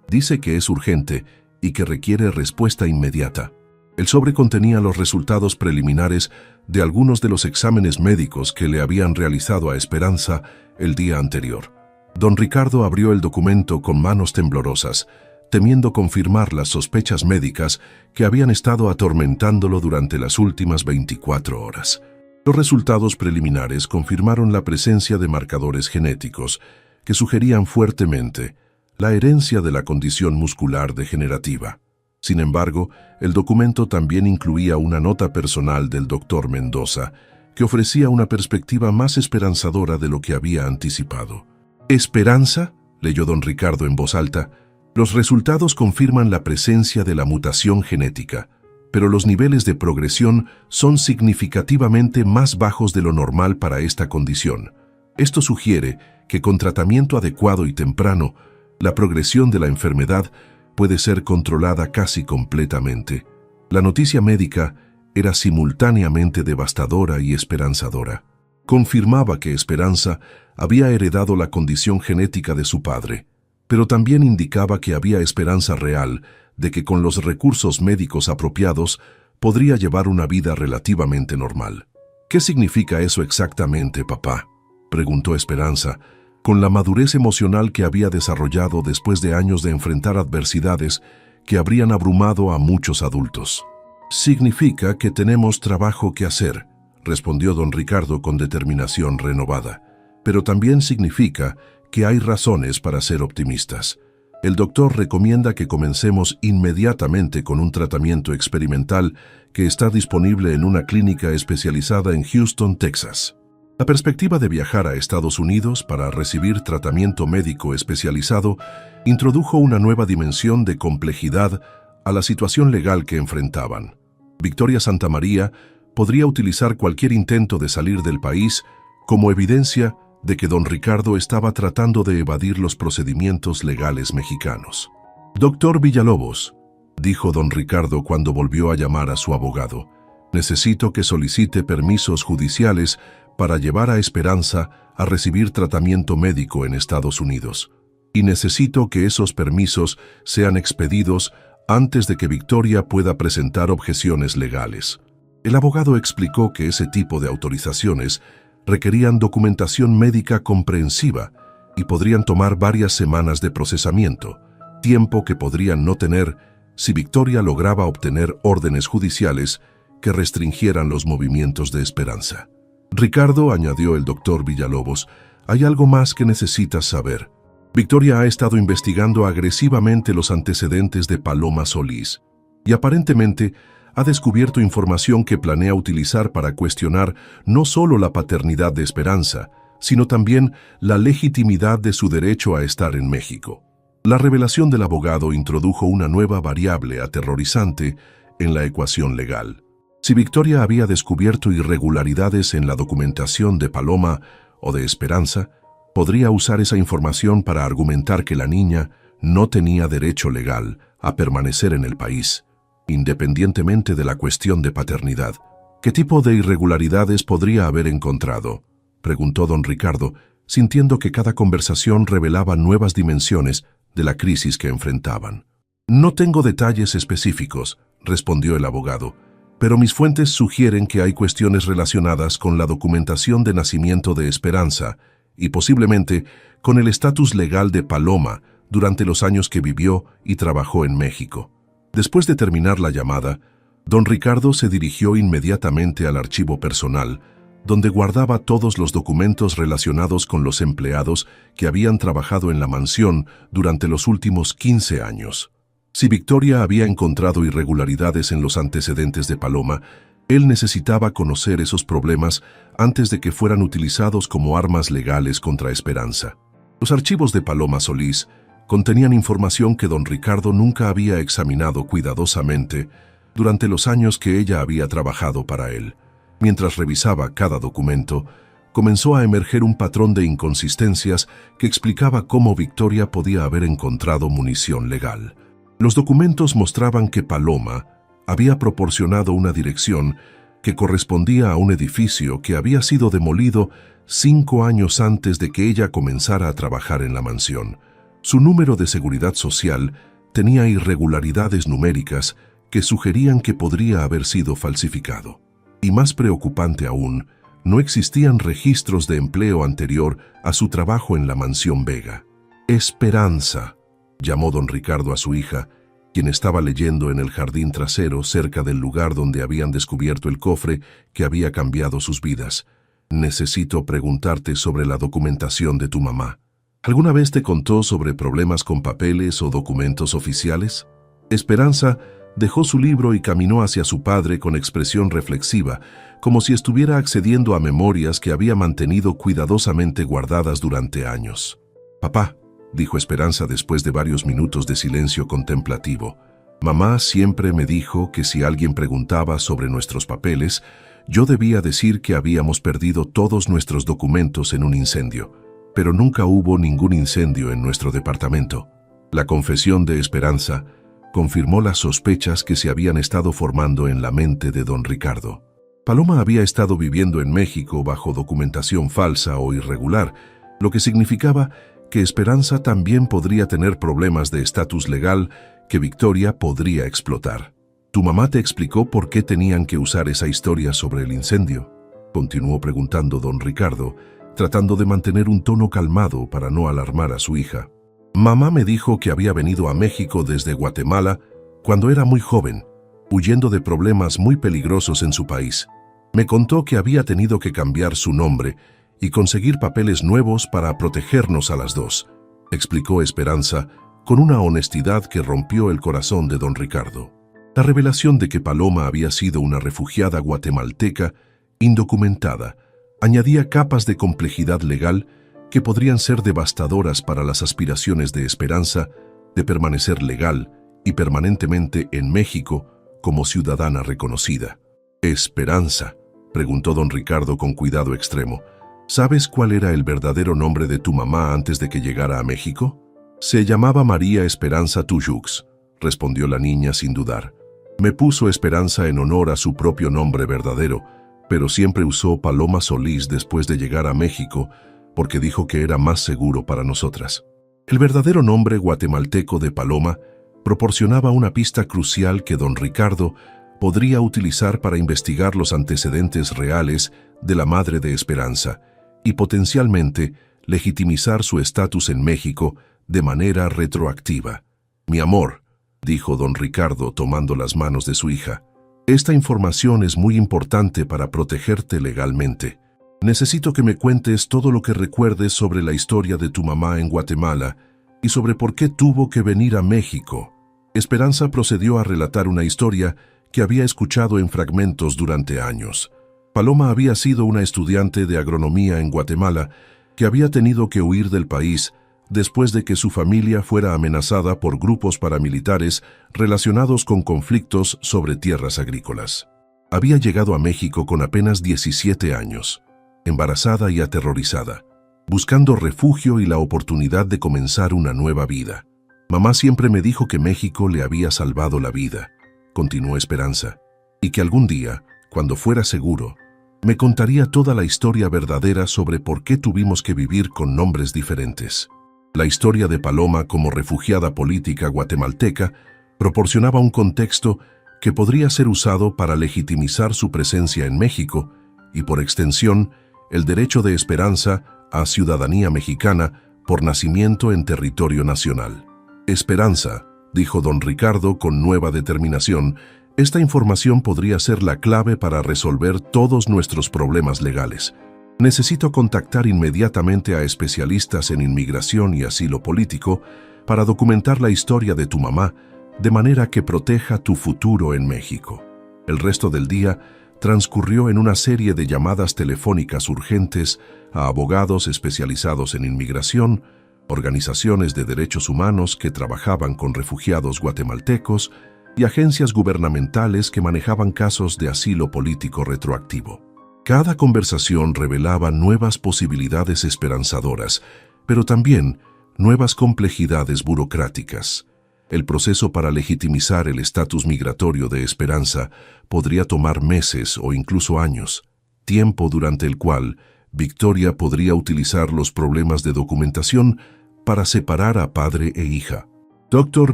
[SPEAKER 1] Dice que es urgente y que requiere respuesta inmediata». El sobre contenía los resultados preliminares de algunos de los exámenes médicos que le habían realizado a Esperanza el día anterior. Don Ricardo abrió el documento con manos temblorosas, temiendo confirmar las sospechas médicas que habían estado atormentándolo durante las últimas 24 horas. Los resultados preliminares confirmaron la presencia de marcadores genéticos que sugerían fuertemente la herencia de la condición muscular degenerativa. Sin embargo, el documento también incluía una nota personal del doctor Mendoza, que ofrecía una perspectiva más esperanzadora de lo que había anticipado. «¿Esperanza?», leyó don Ricardo en voz alta. «Los resultados confirman la presencia de la mutación genética, pero los niveles de progresión son significativamente más bajos de lo normal para esta condición. Esto sugiere que con tratamiento adecuado y temprano, la progresión de la enfermedad puede ser controlada casi completamente». La noticia médica era simultáneamente devastadora y esperanzadora. Confirmaba que Esperanza había heredado la condición genética de su padre, pero también indicaba que había esperanza real de que con los recursos médicos apropiados podría llevar una vida relativamente normal. «¿Qué significa eso exactamente, papá?», preguntó Esperanza, con la madurez emocional que había desarrollado después de años de enfrentar adversidades que habrían abrumado a muchos adultos. «Significa que tenemos trabajo que hacer», respondió don Ricardo con determinación renovada. «Pero también significa que hay razones para ser optimistas. El doctor recomienda que comencemos inmediatamente con un tratamiento experimental que está disponible en una clínica especializada en Houston, Texas». La perspectiva de viajar a Estados Unidos para recibir tratamiento médico especializado introdujo una nueva dimensión de complejidad a la situación legal que enfrentaban. Victoria Santamaría podría utilizar cualquier intento de salir del país como evidencia de que don Ricardo estaba tratando de evadir los procedimientos legales mexicanos. «Doctor Villalobos», dijo don Ricardo cuando volvió a llamar a su abogado, «necesito que solicite permisos judiciales para llevar a Esperanza a recibir tratamiento médico en Estados Unidos. Y necesito que esos permisos sean expedidos antes de que Victoria pueda presentar objeciones legales». El abogado explicó que ese tipo de autorizaciones requerían documentación médica comprensiva y podrían tomar varias semanas de procesamiento, tiempo que podrían no tener si Victoria lograba obtener órdenes judiciales que restringieran los movimientos de Esperanza. «Ricardo», añadió el doctor Villalobos, «hay algo más que necesitas saber. Victoria ha estado investigando agresivamente los antecedentes de Paloma Solís y aparentemente ha descubierto información que planea utilizar para cuestionar no solo la paternidad de Esperanza, sino también la legitimidad de su derecho a estar en México». La revelación del abogado introdujo una nueva variable aterrorizante en la ecuación legal. Si Victoria había descubierto irregularidades en la documentación de Paloma o de Esperanza, podría usar esa información para argumentar que la niña no tenía derecho legal a permanecer en el país, independientemente de la cuestión de paternidad. «¿Qué tipo de irregularidades podría haber encontrado?», preguntó don Ricardo, sintiendo que cada conversación revelaba nuevas dimensiones de la crisis que enfrentaban. «No tengo detalles específicos», respondió el abogado. pero mis fuentes sugieren que hay cuestiones relacionadas con la documentación de nacimiento de Esperanza y posiblemente con el estatus legal de Paloma durante los años que vivió y trabajó en México. Después de terminar la llamada, don Ricardo se dirigió inmediatamente al archivo personal, donde guardaba todos los documentos relacionados con los empleados que habían trabajado en la mansión durante los últimos 15 años. Si Victoria había encontrado irregularidades en los antecedentes de Paloma, él necesitaba conocer esos problemas antes de que fueran utilizados como armas legales contra Esperanza. Los archivos de Paloma Solís contenían información que don Ricardo nunca había examinado cuidadosamente durante los años que ella había trabajado para él. Mientras revisaba cada documento, comenzó a emerger un patrón de inconsistencias que explicaba cómo Victoria podía haber encontrado munición legal. Los documentos mostraban que Paloma había proporcionado una dirección que correspondía a un edificio que había sido demolido 5 años antes de que ella comenzara a trabajar en la mansión. Su número de seguridad social tenía irregularidades numéricas que sugerían que podría haber sido falsificado. Y más preocupante aún, no existían registros de empleo anterior a su trabajo en la mansión Vega. Esperanza, llamó don Ricardo a su hija, quien estaba leyendo en el jardín trasero cerca del lugar donde habían descubierto el cofre que había cambiado sus vidas. Necesito preguntarte sobre la documentación de tu mamá. ¿Alguna vez te contó sobre problemas con papeles o documentos oficiales? Esperanza dejó su libro y caminó hacia su padre con expresión reflexiva, como si estuviera accediendo a memorias que había mantenido cuidadosamente guardadas durante años. «Papá», dijo Esperanza después de varios minutos de silencio contemplativo, «mamá siempre me dijo que si alguien preguntaba sobre nuestros papeles, yo debía decir que habíamos perdido todos nuestros documentos en un incendio, pero nunca hubo ningún incendio en nuestro departamento». La confesión de Esperanza confirmó las sospechas que se habían estado formando en la mente de don Ricardo. Paloma había estado viviendo en México bajo documentación falsa o irregular, lo que significaba que Esperanza también podría tener problemas de estatus legal que Victoria podría explotar. «¿Tu mamá te explicó por qué tenían que usar esa historia sobre el incendio?», continuó preguntando don Ricardo, tratando de mantener un tono calmado para no alarmar a su hija. «Mamá me dijo que había venido a México desde Guatemala cuando era muy joven, huyendo de problemas muy peligrosos en su país. Me contó que había tenido que cambiar su nombre y conseguir papeles nuevos para protegernos a las dos», explicó Esperanza con una honestidad que rompió el corazón de don Ricardo. La revelación de que Paloma había sido una refugiada guatemalteca indocumentada añadía capas de complejidad legal que podrían ser devastadoras para las aspiraciones de Esperanza de permanecer legal y permanentemente en México como ciudadana reconocida. «Esperanza», preguntó don Ricardo con cuidado extremo, «¿sabes cuál era el verdadero nombre de tu mamá antes de que llegara a México?» «Se llamaba María Esperanza Tuyux», respondió la niña sin dudar. «Me puso Esperanza en honor a su propio nombre verdadero, pero siempre usó Paloma Solís después de llegar a México porque dijo que era más seguro para nosotras». El verdadero nombre guatemalteco de Paloma proporcionaba una pista crucial que don Ricardo podría utilizar para investigar los antecedentes reales de la madre de Esperanza y potencialmente legitimizar su estatus en México de manera retroactiva. «Mi amor», dijo don Ricardo tomando las manos de su hija, «esta información es muy importante para protegerte legalmente. Necesito que me cuentes todo lo que recuerdes sobre la historia de tu mamá en Guatemala y sobre por qué tuvo que venir a México». Esperanza procedió a relatar una historia que había escuchado en fragmentos durante años. Paloma había sido una estudiante de agronomía en Guatemala que había tenido que huir del país después de que su familia fuera amenazada por grupos paramilitares relacionados con conflictos sobre tierras agrícolas. Había llegado a México con apenas 17 años, embarazada y aterrorizada, buscando refugio y la oportunidad de comenzar una nueva vida. «Mamá siempre me dijo que México le había salvado la vida», continuó Esperanza, «y que algún día, cuando fuera seguro, me contaría toda la historia verdadera sobre por qué tuvimos que vivir con nombres diferentes». La historia de Paloma como refugiada política guatemalteca proporcionaba un contexto que podría ser usado para legitimizar su presencia en México y, por extensión, el derecho de Esperanza a ciudadanía mexicana por nacimiento en territorio nacional. Esperanza, dijo don Ricardo con nueva determinación, esta información podría ser la clave para resolver todos nuestros problemas legales. Necesito contactar inmediatamente a especialistas en inmigración y asilo político para documentar la historia de tu mamá de manera que proteja tu futuro en México. El resto del día transcurrió en una serie de llamadas telefónicas urgentes a abogados especializados en inmigración, organizaciones de derechos humanos que trabajaban con refugiados guatemaltecos y agencias gubernamentales que manejaban casos de asilo político retroactivo. Cada conversación revelaba nuevas posibilidades esperanzadoras, pero también nuevas complejidades burocráticas. El proceso para legitimizar el estatus migratorio de Esperanza podría tomar meses o incluso años, tiempo durante el cual Victoria podría utilizar los problemas de documentación para separar a padre e hija. «Doctor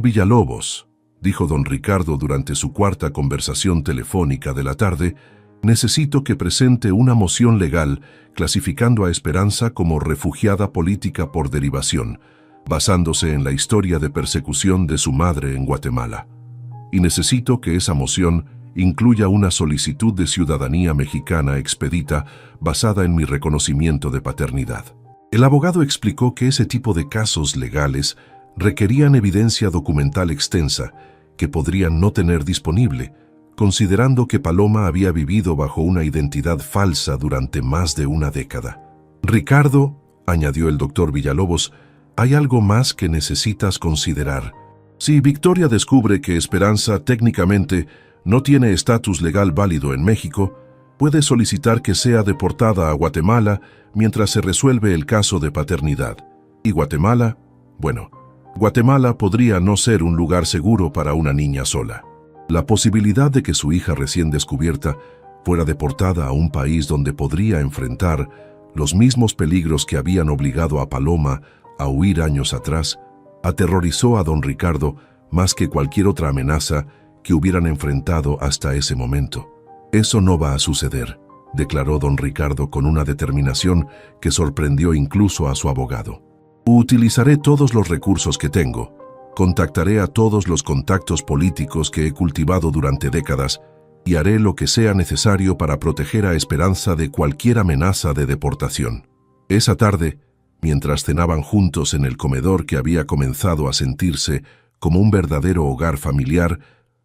[SPEAKER 1] Villalobos», dijo don Ricardo durante su cuarta conversación telefónica de la tarde, «necesito que presente una moción legal clasificando a Esperanza como refugiada política por derivación, basándose en la historia de persecución de su madre en Guatemala. Y necesito que esa moción incluya una solicitud de ciudadanía mexicana expedita basada en mi reconocimiento de paternidad». El abogado explicó que ese tipo de casos legales requerían evidencia documental extensa que podrían no tener disponible, considerando que Paloma había vivido bajo una identidad falsa durante más de una década. «Ricardo», añadió el doctor Villalobos, «hay algo más que necesitas considerar. Si Victoria descubre que Esperanza técnicamente no tiene estatus legal válido en México, puede solicitar que sea deportada a Guatemala mientras se resuelve el caso de paternidad. Y Guatemala, bueno, Guatemala podría no ser un lugar seguro para una niña sola. La posibilidad de que su hija recién descubierta fuera deportada a un país donde podría enfrentar los mismos peligros que habían obligado a Paloma a huir años atrás, aterrorizó a don Ricardo más que cualquier otra amenaza que hubieran enfrentado hasta ese momento. «Eso no va a suceder», declaró don Ricardo con una determinación que sorprendió incluso a su abogado. «Utilizaré todos los recursos que tengo, contactaré a todos los contactos políticos que he cultivado durante décadas y haré lo que sea necesario para proteger a Esperanza de cualquier amenaza de deportación». Esa tarde, mientras cenaban juntos en el comedor que había comenzado a sentirse como un verdadero hogar familiar,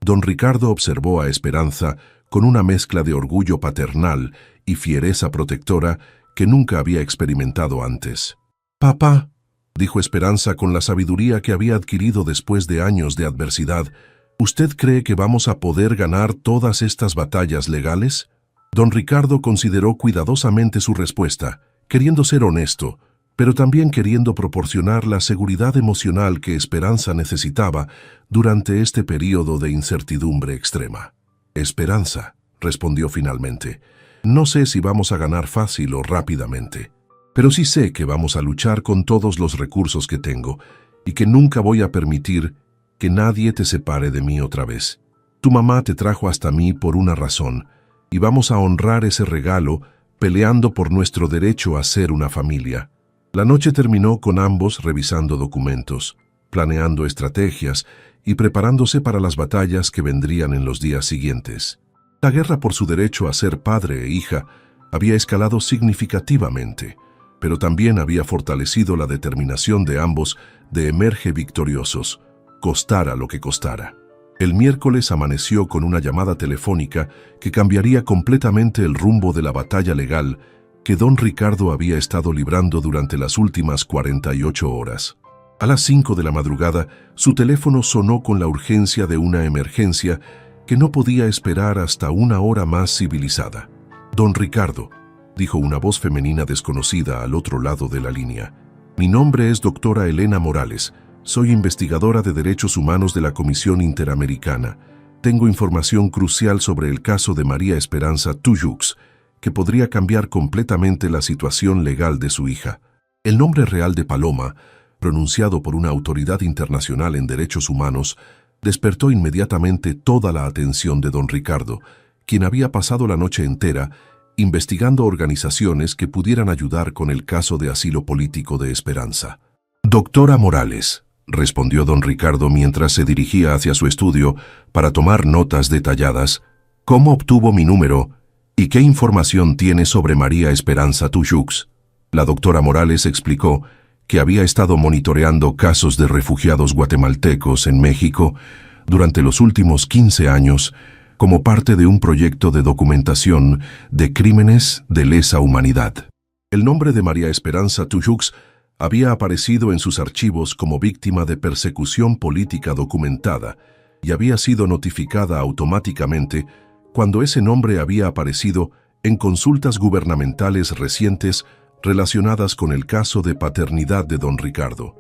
[SPEAKER 1] don Ricardo observó a Esperanza con una mezcla de orgullo paternal y fiereza protectora que nunca había experimentado antes. «Papá», dijo Esperanza con la sabiduría que había adquirido después de años de adversidad, «¿usted cree que vamos a poder ganar todas estas batallas legales?» Don Ricardo consideró cuidadosamente su respuesta, queriendo ser honesto, pero también queriendo proporcionar la seguridad emocional que Esperanza necesitaba durante este período de incertidumbre extrema. «Esperanza», respondió finalmente, «no sé si vamos a ganar fácil o rápidamente, pero sí sé que vamos a luchar con todos los recursos que tengo y que nunca voy a permitir que nadie te separe de mí otra vez. Tu mamá te trajo hasta mí por una razón y vamos a honrar ese regalo peleando por nuestro derecho a ser una familia». La noche terminó con ambos revisando documentos, planeando estrategias y preparándose para las batallas que vendrían en los días siguientes. La guerra por su derecho a ser padre e hija había escalado significativamente, pero también había fortalecido la determinación de ambos de emerger victoriosos, costara lo que costara. El miércoles amaneció con una llamada telefónica que cambiaría completamente el rumbo de la batalla legal que don Ricardo había estado librando durante las últimas 48 horas. A las 5 de la madrugada, su teléfono sonó con la urgencia de una emergencia que no podía esperar hasta una hora más civilizada. «Don Ricardo», dijo una voz femenina desconocida al otro lado de la línea. «Mi nombre es doctora Elena Morales. Soy investigadora de derechos humanos de la Comisión Interamericana. Tengo información crucial sobre el caso de María Esperanza Tuyux, que podría cambiar completamente la situación legal de su hija. El nombre real de Paloma, pronunciado por una autoridad internacional en derechos humanos, despertó inmediatamente toda la atención de don Ricardo, quien había pasado la noche entera investigando organizaciones que pudieran ayudar con el caso de asilo político de Esperanza. «Doctora Morales», respondió don Ricardo mientras se dirigía hacia su estudio para tomar notas detalladas, «¿cómo obtuvo mi número y qué información tiene sobre María Esperanza Tuyux?» La doctora Morales explicó que había estado monitoreando casos de refugiados guatemaltecos en México durante los últimos 15 años como parte de un proyecto de documentación de crímenes de lesa humanidad. El nombre de María Esperanza Tuyux había aparecido en sus archivos como víctima de persecución política documentada y había sido notificada automáticamente cuando ese nombre había aparecido en consultas gubernamentales recientes relacionadas con el caso de paternidad de don Ricardo.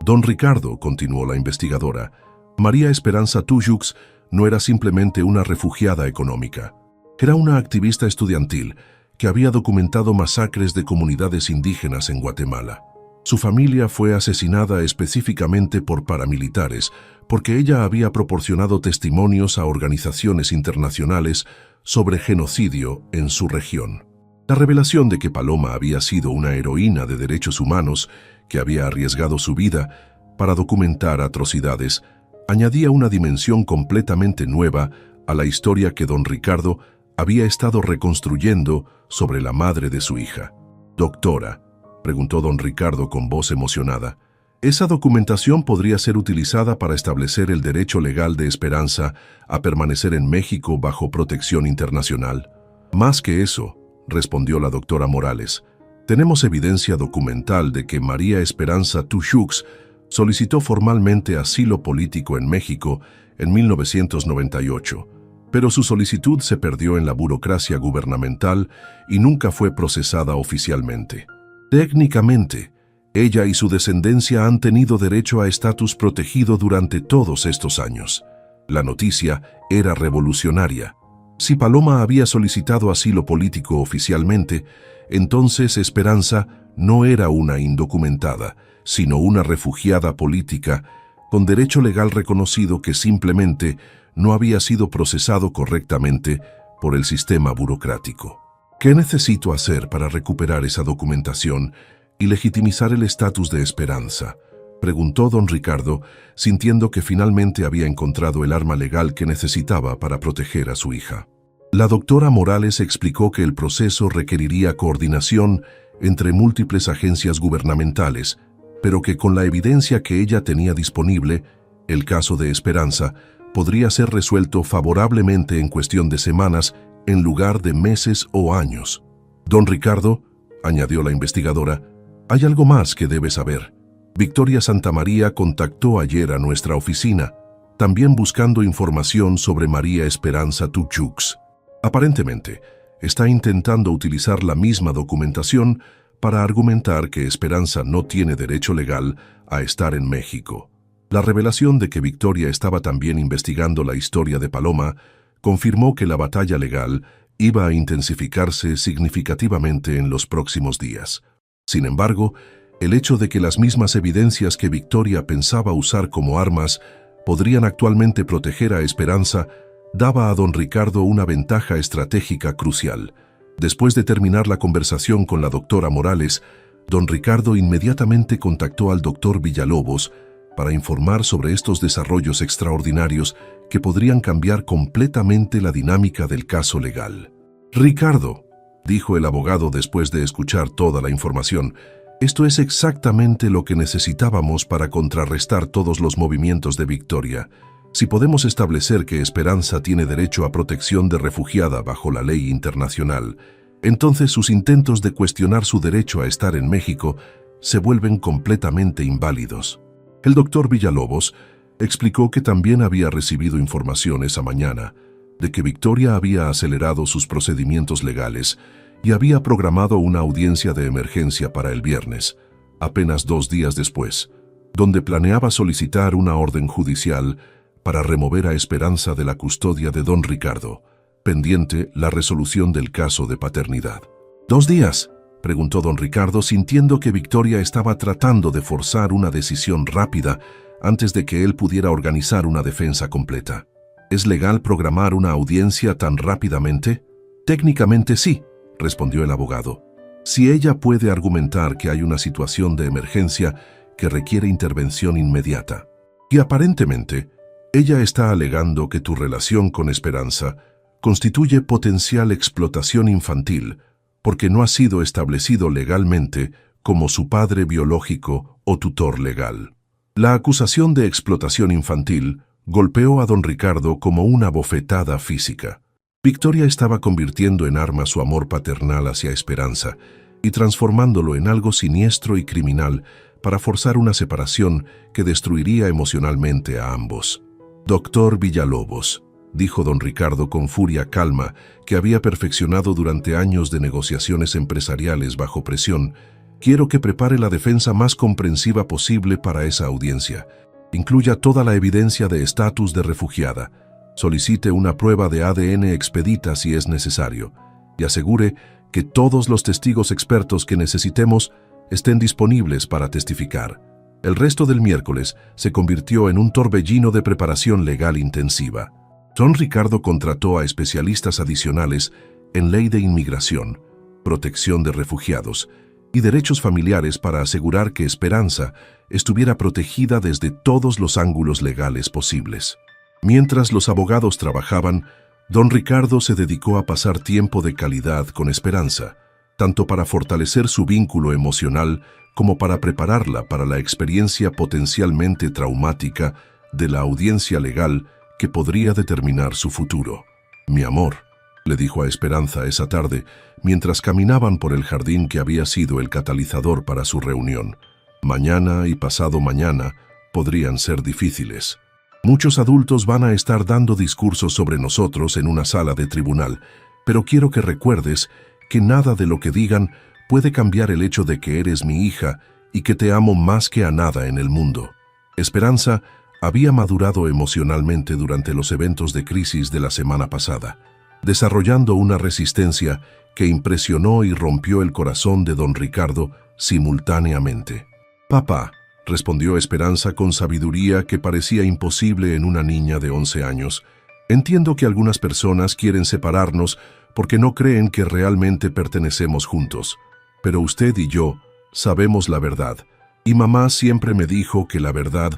[SPEAKER 1] Don Ricardo, continuó la investigadora, María Esperanza Tuyux no era simplemente una refugiada económica. Era una activista estudiantil que había documentado masacres de comunidades indígenas en Guatemala. Su familia fue asesinada específicamente por paramilitares porque ella había proporcionado testimonios a organizaciones internacionales sobre genocidio en su región. La revelación de que Paloma había sido una heroína de derechos humanos que había arriesgado su vida para documentar atrocidades añadía una dimensión completamente nueva a la historia que don Ricardo había estado reconstruyendo sobre la madre de su hija. «Doctora», preguntó don Ricardo con voz emocionada, «¿esa documentación podría ser utilizada para establecer el derecho legal de Esperanza a permanecer en México bajo protección internacional?» «Más que eso», respondió la doctora Morales, «tenemos evidencia documental de que María Esperanza Tuyux solicitó formalmente asilo político en México en 1998, pero su solicitud se perdió en la burocracia gubernamental y nunca fue procesada oficialmente. Técnicamente, ella y su descendencia han tenido derecho a estatus protegido durante todos estos años. La noticia era revolucionaria. Si Paloma había solicitado asilo político oficialmente, entonces Esperanza no era una indocumentada, sino una refugiada política con derecho legal reconocido que simplemente no había sido procesado correctamente por el sistema burocrático. ¿Qué necesito hacer para recuperar esa documentación y legitimizar el estatus de Esperanza?, preguntó don Ricardo, sintiendo que finalmente había encontrado el arma legal que necesitaba para proteger a su hija. La doctora Morales explicó que el proceso requeriría coordinación entre múltiples agencias gubernamentales, pero que con la evidencia que ella tenía disponible, el caso de Esperanza podría ser resuelto favorablemente en cuestión de semanas en lugar de meses o años. «Don Ricardo», añadió la investigadora, «hay algo más que debe saber. Victoria Santamaría contactó ayer a nuestra oficina, también buscando información sobre María Esperanza Tuyux. Aparentemente, está intentando utilizar la misma documentación para argumentar que Esperanza no tiene derecho legal a estar en México. La revelación de que Victoria estaba también investigando la historia de Paloma confirmó que la batalla legal iba a intensificarse significativamente en los próximos días. Sin embargo, el hecho de que las mismas evidencias que Victoria pensaba usar como armas podrían actualmente proteger a Esperanza daba a don Ricardo una ventaja estratégica crucial. Después de terminar la conversación con la doctora Morales, don Ricardo inmediatamente contactó al doctor Villalobos para informar sobre estos desarrollos extraordinarios que podrían cambiar completamente la dinámica del caso legal. «Ricardo», dijo el abogado después de escuchar toda la información, «esto es exactamente lo que necesitábamos para contrarrestar todos los movimientos de Victoria. Si podemos establecer que Esperanza tiene derecho a protección de refugiada bajo la ley internacional, entonces sus intentos de cuestionar su derecho a estar en México se vuelven completamente inválidos». El doctor Villalobos explicó que también había recibido información esa mañana de que Victoria había acelerado sus procedimientos legales y había programado una audiencia de emergencia para el viernes, apenas 2 días después, donde planeaba solicitar una orden judicial para remover a Esperanza de la custodia de don Ricardo, pendiente la resolución del caso de paternidad. «2 días», preguntó don Ricardo, sintiendo que Victoria estaba tratando de forzar una decisión rápida antes de que él pudiera organizar una defensa completa. ¿Es legal programar una audiencia tan rápidamente? Técnicamente sí, respondió el abogado. Si ella puede argumentar que hay una situación de emergencia que requiere intervención inmediata. Y aparentemente, ella está alegando que tu relación con Esperanza constituye potencial explotación infantil porque no ha sido establecido legalmente como su padre biológico o tutor legal. La acusación de explotación infantil golpeó a don Ricardo como una bofetada física. Victoria estaba convirtiendo en arma su amor paternal hacia Esperanza y transformándolo en algo siniestro y criminal para forzar una separación que destruiría emocionalmente a ambos. Doctor Villalobos, dijo don Ricardo con furia calma que había perfeccionado durante años de negociaciones empresariales bajo presión, quiero que prepare la defensa más comprensiva posible para esa audiencia. Incluya toda la evidencia de estatus de refugiada. Solicite una prueba de ADN expedita si es necesario y asegure que todos los testigos expertos que necesitemos estén disponibles para testificar. El resto del miércoles se convirtió en un torbellino de preparación legal intensiva. Don Ricardo contrató a especialistas adicionales en ley de inmigración, protección de refugiados y derechos familiares para asegurar que Esperanza estuviera protegida desde todos los ángulos legales posibles. Mientras los abogados trabajaban, don Ricardo se dedicó a pasar tiempo de calidad con Esperanza, tanto para fortalecer su vínculo emocional como para prepararla para la experiencia potencialmente traumática de la audiencia legal que podría determinar su futuro. «Mi amor», le dijo a Esperanza esa tarde, mientras caminaban por el jardín que había sido el catalizador para su reunión. «Mañana y pasado mañana podrían ser difíciles. Muchos adultos van a estar dando discursos sobre nosotros en una sala de tribunal, pero quiero que recuerdes que nada de lo que digan puede cambiar el hecho de que eres mi hija y que te amo más que a nada en el mundo». Esperanza había madurado emocionalmente durante los eventos de crisis de la semana pasada, desarrollando una resistencia que impresionó y rompió el corazón de don Ricardo simultáneamente. «Papá», respondió Esperanza con sabiduría que parecía imposible en una niña de 11 años, «entiendo que algunas personas quieren separarnos porque no creen que realmente pertenecemos juntos, pero usted y yo sabemos la verdad, y mamá siempre me dijo que la verdad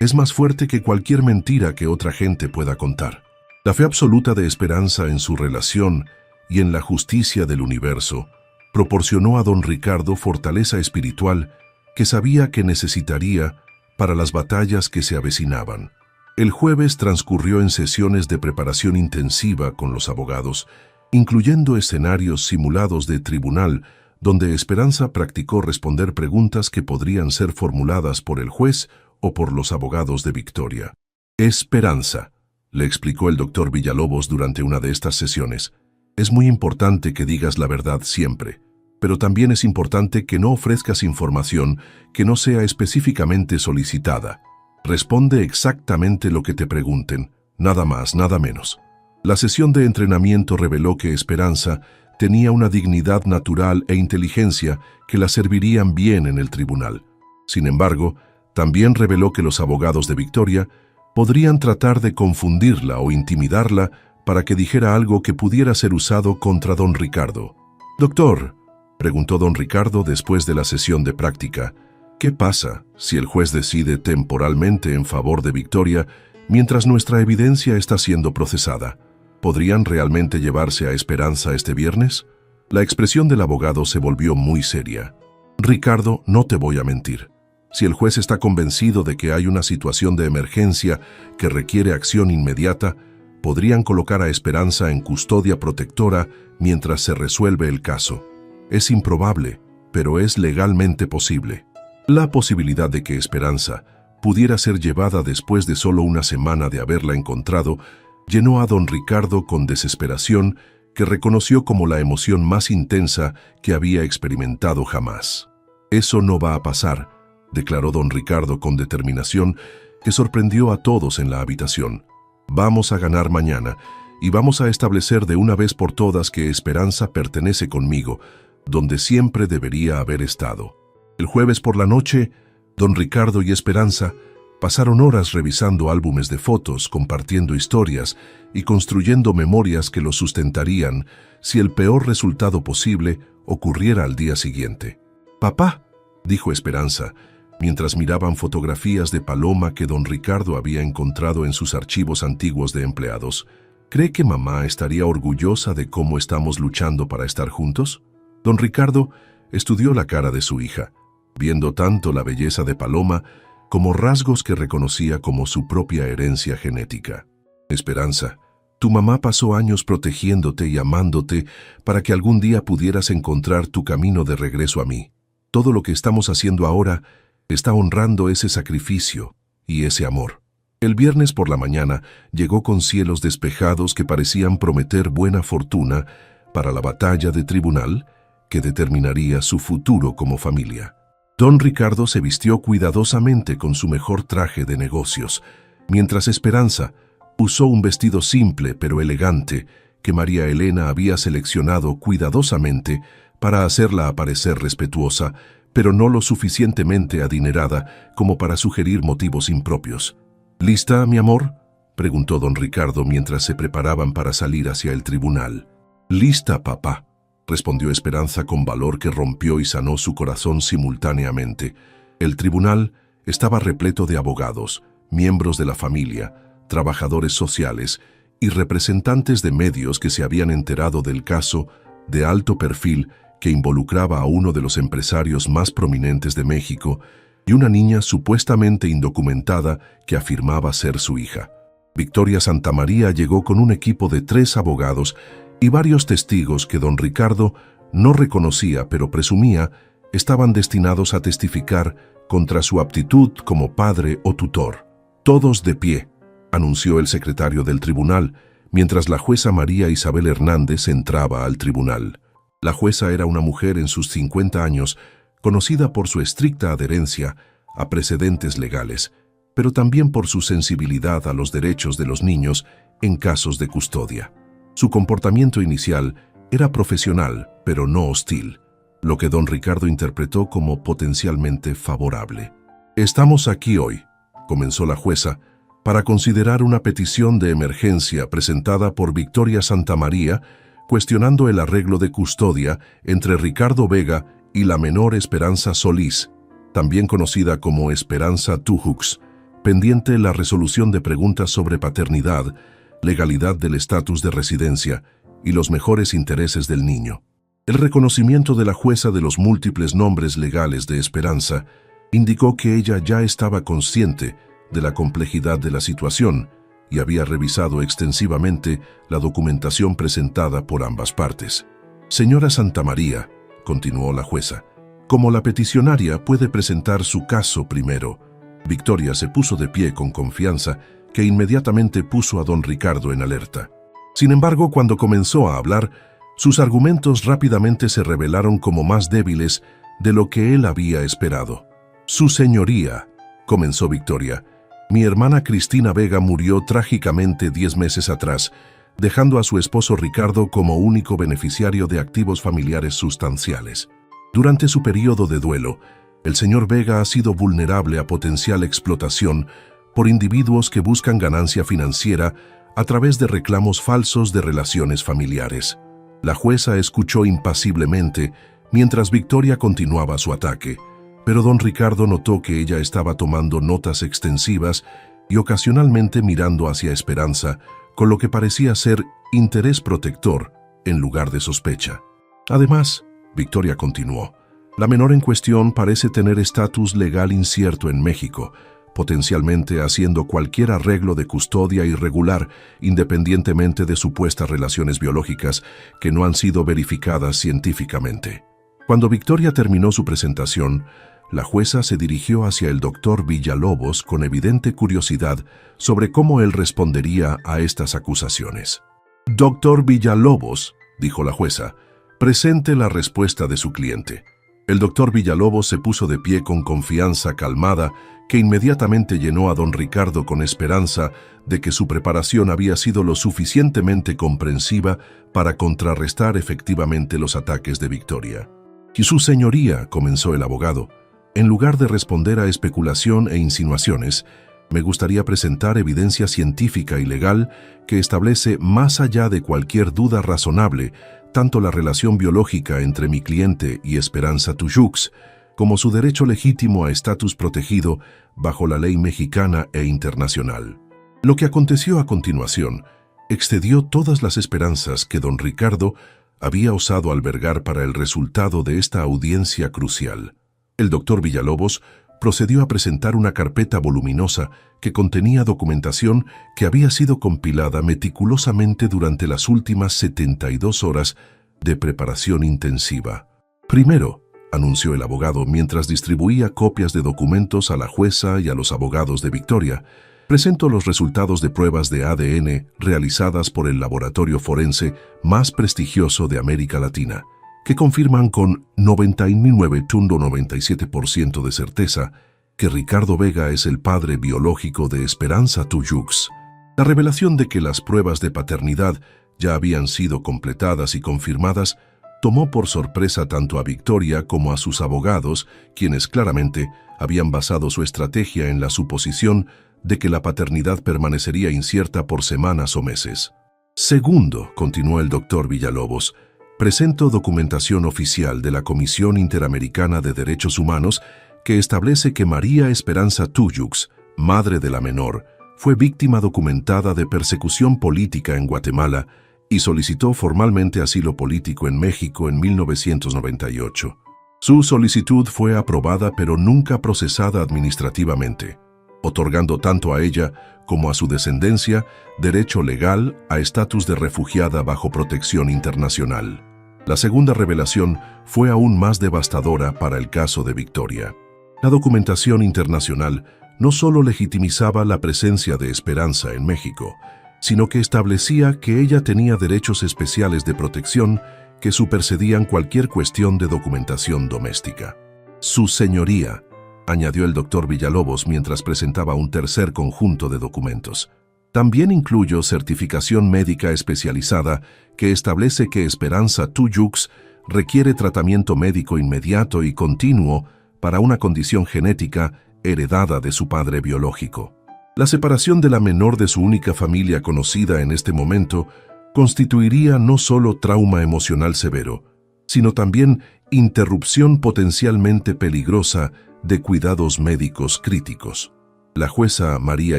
[SPEAKER 1] es más fuerte que cualquier mentira que otra gente pueda contar». La fe absoluta de Esperanza en su relación y en la justicia del universo proporcionó a don Ricardo fortaleza espiritual que sabía que necesitaría para las batallas que se avecinaban. El jueves transcurrió en sesiones de preparación intensiva con los abogados, incluyendo escenarios simulados de tribunal donde Esperanza practicó responder preguntas que podrían ser formuladas por el juez o por los abogados de Victoria. «Esperanza», le explicó el doctor Villalobos durante una de estas sesiones, «es muy importante que digas la verdad siempre, pero también es importante que no ofrezcas información que no sea específicamente solicitada. Responde exactamente lo que te pregunten, nada más, nada menos». La sesión de entrenamiento reveló que Esperanza tenía una dignidad natural e inteligencia que la servirían bien en el tribunal. Sin embargo, también reveló que los abogados de Victoria podrían tratar de confundirla o intimidarla para que dijera algo que pudiera ser usado contra don Ricardo. «Doctor», preguntó don Ricardo después de la sesión de práctica, «¿qué pasa si el juez decide temporalmente en favor de Victoria mientras nuestra evidencia está siendo procesada? ¿Podrían realmente llevarse a Esperanza este viernes?» La expresión del abogado se volvió muy seria. «Ricardo, no te voy a mentir. Si el juez está convencido de que hay una situación de emergencia que requiere acción inmediata, podrían colocar a Esperanza en custodia protectora mientras se resuelve el caso. Es improbable, pero es legalmente posible. La posibilidad de que Esperanza pudiera ser llevada después de solo una semana de haberla encontrado llenó a don Ricardo con desesperación que reconoció como la emoción más intensa que había experimentado jamás. «Eso no va a pasar», declaró don Ricardo con determinación que sorprendió a todos en la habitación. «Vamos a ganar mañana y vamos a establecer de una vez por todas que Esperanza pertenece conmigo. donde siempre debería haber estado. El jueves por la noche, don Ricardo y Esperanza pasaron horas revisando álbumes de fotos, compartiendo historias y construyendo memorias que los sustentarían si el peor resultado posible ocurriera al día siguiente. «Papá», dijo Esperanza, mientras miraban fotografías de Paloma que don Ricardo había encontrado en sus archivos antiguos de empleados, ¿cree que mamá estaría orgullosa de cómo estamos luchando para estar juntos? Don Ricardo estudió la cara de su hija, viendo tanto la belleza de Paloma como rasgos que reconocía como su propia herencia genética. «Esperanza, tu mamá pasó años protegiéndote y amándote para que algún día pudieras encontrar tu camino de regreso a mí. Todo lo que estamos haciendo ahora está honrando ese sacrificio y ese amor». El viernes por la mañana llegó con cielos despejados que parecían prometer buena fortuna para la batalla de tribunal que determinaría su futuro como familia. Don Ricardo se vistió cuidadosamente con su mejor traje de negocios, mientras Esperanza usó un vestido simple pero elegante que María Elena había seleccionado cuidadosamente para hacerla aparecer respetuosa, pero no lo suficientemente adinerada como para sugerir motivos impropios. «¿Lista, mi amor?», preguntó don Ricardo mientras se preparaban para salir hacia el tribunal. «Lista, papá», respondió Esperanza con valor que rompió y sanó su corazón simultáneamente. El tribunal estaba repleto de abogados, miembros de la familia, trabajadores sociales y representantes de medios que se habían enterado del caso de alto perfil que involucraba a uno de los empresarios más prominentes de México y una niña supuestamente indocumentada que afirmaba ser su hija. Victoria Santamaría llegó con un equipo de 3 abogados y varios testigos que don Ricardo no reconocía pero presumía estaban destinados a testificar contra su aptitud como padre o tutor. «Todos de pie», anunció el secretario del tribunal, mientras la jueza María Isabel Hernández entraba al tribunal. La jueza era una mujer en sus 50 años, conocida por su estricta adherencia a precedentes legales, pero también por su sensibilidad a los derechos de los niños en casos de custodia. Su comportamiento inicial era profesional, pero no hostil, lo que don Ricardo interpretó como potencialmente favorable. «Estamos aquí hoy», comenzó la jueza, «para considerar una petición de emergencia presentada por Victoria Santamaría cuestionando el arreglo de custodia entre Ricardo Vega y la menor Esperanza Solís, también conocida como Esperanza Tujux, pendiente la resolución de preguntas sobre paternidad, legalidad del estatus de residencia y los mejores intereses del niño». El reconocimiento de la jueza de los múltiples nombres legales de Esperanza indicó que ella ya estaba consciente de la complejidad de la situación y había revisado extensivamente la documentación presentada por ambas partes. «Señora Santamaría», continuó la jueza, «como la peticionaria puede presentar su caso primero». Victoria se puso de pie con confianza que inmediatamente puso a don Ricardo en alerta. Sin embargo, cuando comenzó a hablar, sus argumentos rápidamente se revelaron como más débiles de lo que él había esperado. «Su señoría», comenzó Victoria, «mi hermana Cristina Vega murió trágicamente 10 meses atrás, dejando a su esposo Ricardo como único beneficiario de activos familiares sustanciales. Durante su periodo de duelo, el señor Vega ha sido vulnerable a potencial explotación por individuos que buscan ganancia financiera a través de reclamos falsos de relaciones familiares». La jueza escuchó impasiblemente mientras Victoria continuaba su ataque, pero don Ricardo notó que ella estaba tomando notas extensivas y ocasionalmente mirando hacia Esperanza, con lo que parecía ser interés protector en lugar de sospecha. «Además», Victoria continuó, «la menor en cuestión parece tener estatus legal incierto en México, potencialmente haciendo cualquier arreglo de custodia irregular, independientemente de supuestas relaciones biológicas que no han sido verificadas científicamente». Cuando Victoria terminó su presentación, la jueza se dirigió hacia el doctor Villalobos con evidente curiosidad sobre cómo él respondería a estas acusaciones. «Doctor Villalobos», dijo la jueza, «presente la respuesta de su cliente». El doctor Villalobos se puso de pie con confianza calmada que inmediatamente llenó a don Ricardo con esperanza de que su preparación había sido lo suficientemente comprensiva para contrarrestar efectivamente los ataques de Victoria. «Y su señoría», comenzó el abogado, «en lugar de responder a especulación e insinuaciones, me gustaría presentar evidencia científica y legal que establece más allá de cualquier duda razonable tanto la relación biológica entre mi cliente y Esperanza Tuyux, como su derecho legítimo a estatus protegido bajo la ley mexicana e internacional». Lo que aconteció a continuación excedió todas las esperanzas que don Ricardo había osado albergar para el resultado de esta audiencia crucial. El doctor Villalobos procedió a presentar una carpeta voluminosa que contenía documentación que había sido compilada meticulosamente durante las últimas 72 horas de preparación intensiva. «Primero», anunció el abogado mientras distribuía copias de documentos a la jueza y a los abogados de Victoria, «presento los resultados de pruebas de ADN realizadas por el laboratorio forense más prestigioso de América Latina, que confirman con 99.97% de certeza que Ricardo Vega es el padre biológico de Esperanza Tuyux. La revelación de que las pruebas de paternidad ya habían sido completadas y confirmadas tomó por sorpresa tanto a Victoria como a sus abogados, quienes claramente habían basado su estrategia en la suposición de que la paternidad permanecería incierta por semanas o meses. «Segundo», continuó el doctor Villalobos, «presento documentación oficial de la Comisión Interamericana de Derechos Humanos que establece que María Esperanza Tuyux, madre de la menor, fue víctima documentada de persecución política en Guatemala y solicitó formalmente asilo político en México en 1998. Su solicitud fue aprobada pero nunca procesada administrativamente, otorgando tanto a ella como a su descendencia derecho legal a estatus de refugiada bajo protección internacional». La segunda revelación fue aún más devastadora para el caso de Victoria. La documentación internacional no solo legitimizaba la presencia de Esperanza en México, sino que establecía que ella tenía derechos especiales de protección que supersedían cualquier cuestión de documentación doméstica. «Su señoría», añadió el doctor Villalobos mientras presentaba un tercer conjunto de documentos, «también incluyo certificación médica especializada que establece que Esperanza Tuyux requiere tratamiento médico inmediato y continuo para una condición genética heredada de su padre biológico. La separación de la menor de su única familia conocida en este momento constituiría no solo trauma emocional severo, sino también interrupción potencialmente peligrosa de cuidados médicos críticos». La jueza María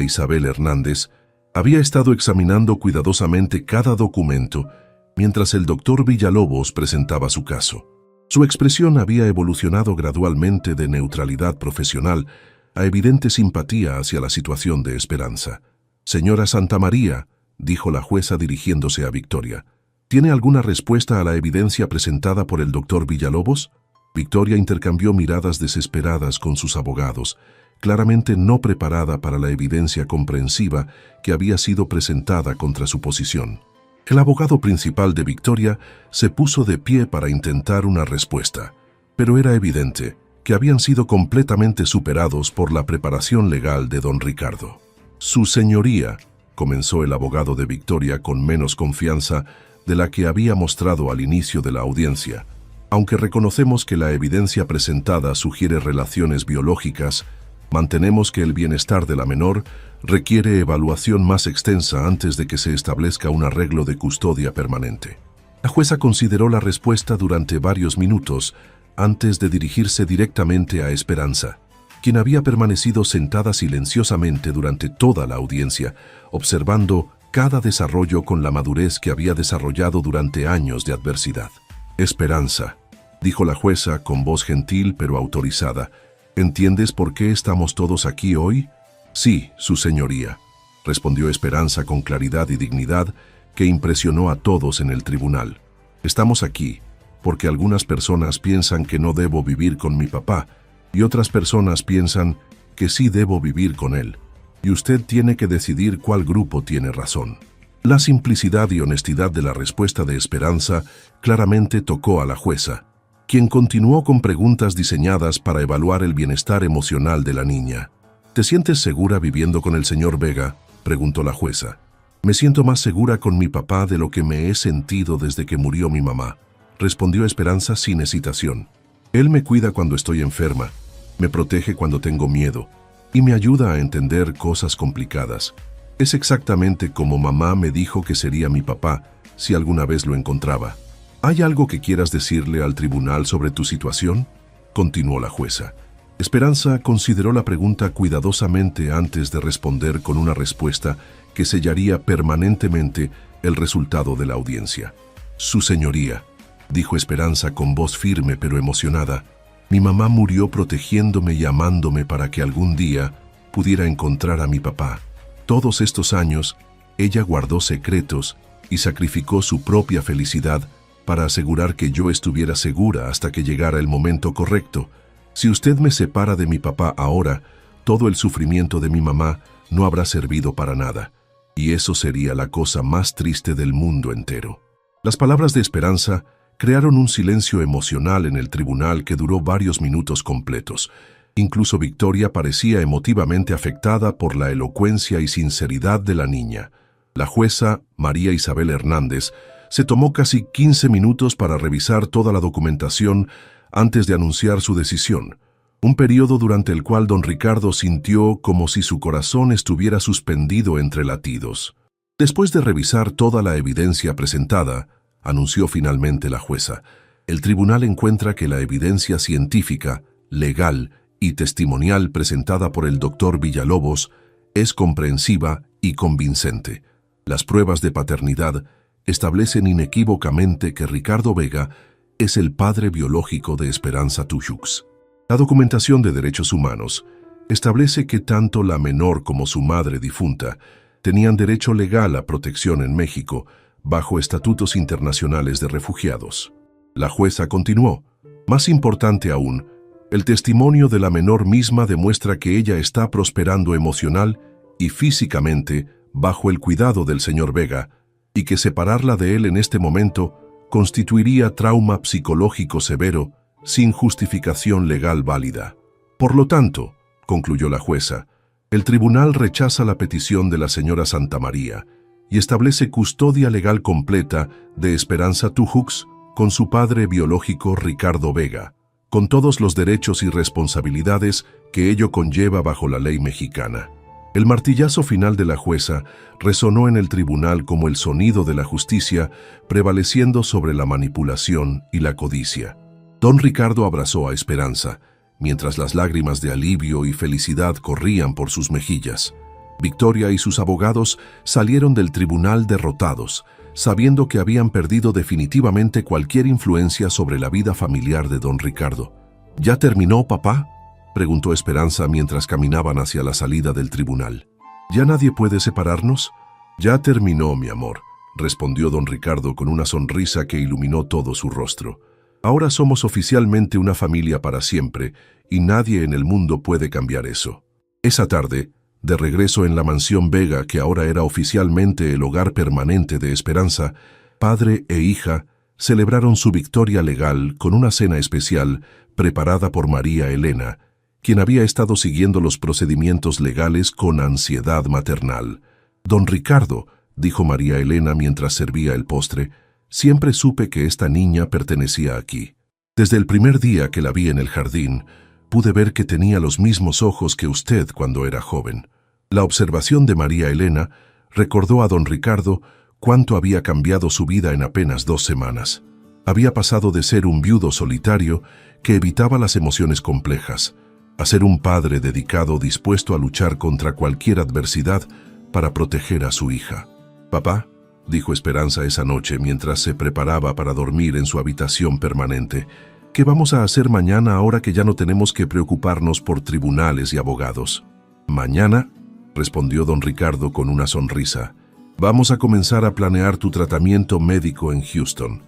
[SPEAKER 1] Isabel Hernández había estado examinando cuidadosamente cada documento mientras el doctor Villalobos presentaba su caso. Su expresión había evolucionado gradualmente de neutralidad profesional a evidente simpatía hacia la situación de Esperanza. «Señora Santamaría», dijo la jueza dirigiéndose a Victoria, «¿tiene alguna respuesta a la evidencia presentada por el doctor Villalobos?» Victoria intercambió miradas desesperadas con sus abogados, claramente no preparada para la evidencia comprensiva que había sido presentada contra su posición. El abogado principal de Victoria se puso de pie para intentar una respuesta, pero era evidente que habían sido completamente superados por la preparación legal de don Ricardo. «Su señoría», comenzó el abogado de Victoria con menos confianza de la que había mostrado al inicio de la audiencia, «aunque reconocemos que la evidencia presentada sugiere relaciones biológicas, mantenemos que el bienestar de la menor requiere evaluación más extensa antes de que se establezca un arreglo de custodia permanente». La jueza consideró la respuesta durante varios minutos antes de dirigirse directamente a Esperanza, quien había permanecido sentada silenciosamente durante toda la audiencia, observando cada desarrollo con la madurez que había desarrollado durante años de adversidad. «Esperanza», dijo la jueza con voz gentil pero autorizada, «¿entiendes por qué estamos todos aquí hoy?» «Sí, su señoría», respondió Esperanza con claridad y dignidad que impresionó a todos en el tribunal. «Estamos aquí porque algunas personas piensan que no debo vivir con mi papá y otras personas piensan que sí debo vivir con él, y usted tiene que decidir cuál grupo tiene razón». La simplicidad y honestidad de la respuesta de Esperanza claramente tocó a la jueza, quien continuó con preguntas diseñadas para evaluar el bienestar emocional de la niña. ¿Te sientes segura viviendo con el señor Vega?, preguntó la jueza. Me siento más segura con mi papá de lo que me he sentido desde que murió mi mamá, respondió Esperanza sin hesitación. Él me cuida cuando estoy enferma, me protege cuando tengo miedo y me ayuda a entender cosas complicadas. Es exactamente como mamá me dijo que sería mi papá si alguna vez lo encontraba. ¿Hay algo que quieras decirle al tribunal sobre tu situación?, continuó la jueza. Esperanza consideró la pregunta cuidadosamente antes de responder con una respuesta que sellaría permanentemente el resultado de la audiencia. Su señoría, dijo Esperanza con voz firme pero emocionada, mi mamá murió protegiéndome y amándome para que algún día pudiera encontrar a mi papá. Todos estos años, ella guardó secretos y sacrificó su propia felicidad para asegurar que yo estuviera segura hasta que llegara el momento correcto. Si usted me separa de mi papá ahora, todo el sufrimiento de mi mamá no habrá servido para nada, y eso sería la cosa más triste del mundo entero. Las palabras de Esperanza crearon un silencio emocional en el tribunal que duró varios minutos completos. Incluso Victoria parecía emotivamente afectada por la elocuencia y sinceridad de la niña. La jueza, María Isabel Hernández, se tomó casi 15 minutos para revisar toda la documentación antes de anunciar su decisión, un periodo durante el cual don Ricardo sintió como si su corazón estuviera suspendido entre latidos. Después de revisar toda la evidencia presentada, anunció finalmente la jueza, el tribunal encuentra que la evidencia científica, legal y testimonial presentada por el doctor Villalobos es comprensiva y convincente. Las pruebas de paternidad establecen inequívocamente que Ricardo Vega es el padre biológico de Esperanza Tushux. La documentación de derechos humanos establece que tanto la menor como su madre difunta tenían derecho legal a protección en México bajo estatutos internacionales de refugiados. La jueza continuó. Más importante aún, el testimonio de la menor misma demuestra que ella está prosperando emocional y físicamente bajo el cuidado del señor Vega, y que separarla de él en este momento constituiría trauma psicológico severo sin justificación legal válida. Por lo tanto, concluyó la jueza, el tribunal rechaza la petición de la señora Santamaría y establece custodia legal completa de Esperanza Tushux con su padre biológico Ricardo Vega, con todos los derechos y responsabilidades que ello conlleva bajo la ley mexicana. El martillazo final de la jueza resonó en el tribunal como el sonido de la justicia, prevaleciendo sobre la manipulación y la codicia. Don Ricardo abrazó a Esperanza, mientras las lágrimas de alivio y felicidad corrían por sus mejillas. Victoria y sus abogados salieron del tribunal derrotados, sabiendo que habían perdido definitivamente cualquier influencia sobre la vida familiar de don Ricardo. ¿Ya terminó, papá?, preguntó Esperanza mientras caminaban hacia la salida del tribunal. ¿Ya nadie puede separarnos? Ya terminó, mi amor, respondió don Ricardo con una sonrisa que iluminó todo su rostro. Ahora somos oficialmente una familia para siempre, y nadie en el mundo puede cambiar eso. Esa tarde, de regreso en la mansión Vega, que ahora era oficialmente el hogar permanente de Esperanza, padre e hija celebraron su victoria legal con una cena especial preparada por María Elena, quien había estado siguiendo los procedimientos legales con ansiedad maternal. Don Ricardo, dijo María Elena mientras servía el postre, siempre supe que esta niña pertenecía aquí. Desde el primer día que la vi en el jardín, pude ver que tenía los mismos ojos que usted cuando era joven. La observación de María Elena recordó a don Ricardo cuánto había cambiado su vida en apenas 2 semanas. Había pasado de ser un viudo solitario que evitaba las emociones complejas, a ser un padre dedicado dispuesto a luchar contra cualquier adversidad para proteger a su hija. «Papá», dijo Esperanza esa noche mientras se preparaba para dormir en su habitación permanente, «¿qué vamos a hacer mañana ahora que ya no tenemos que preocuparnos por tribunales y abogados?» «Mañana», respondió don Ricardo con una sonrisa, «vamos a comenzar a planear tu tratamiento médico en Houston.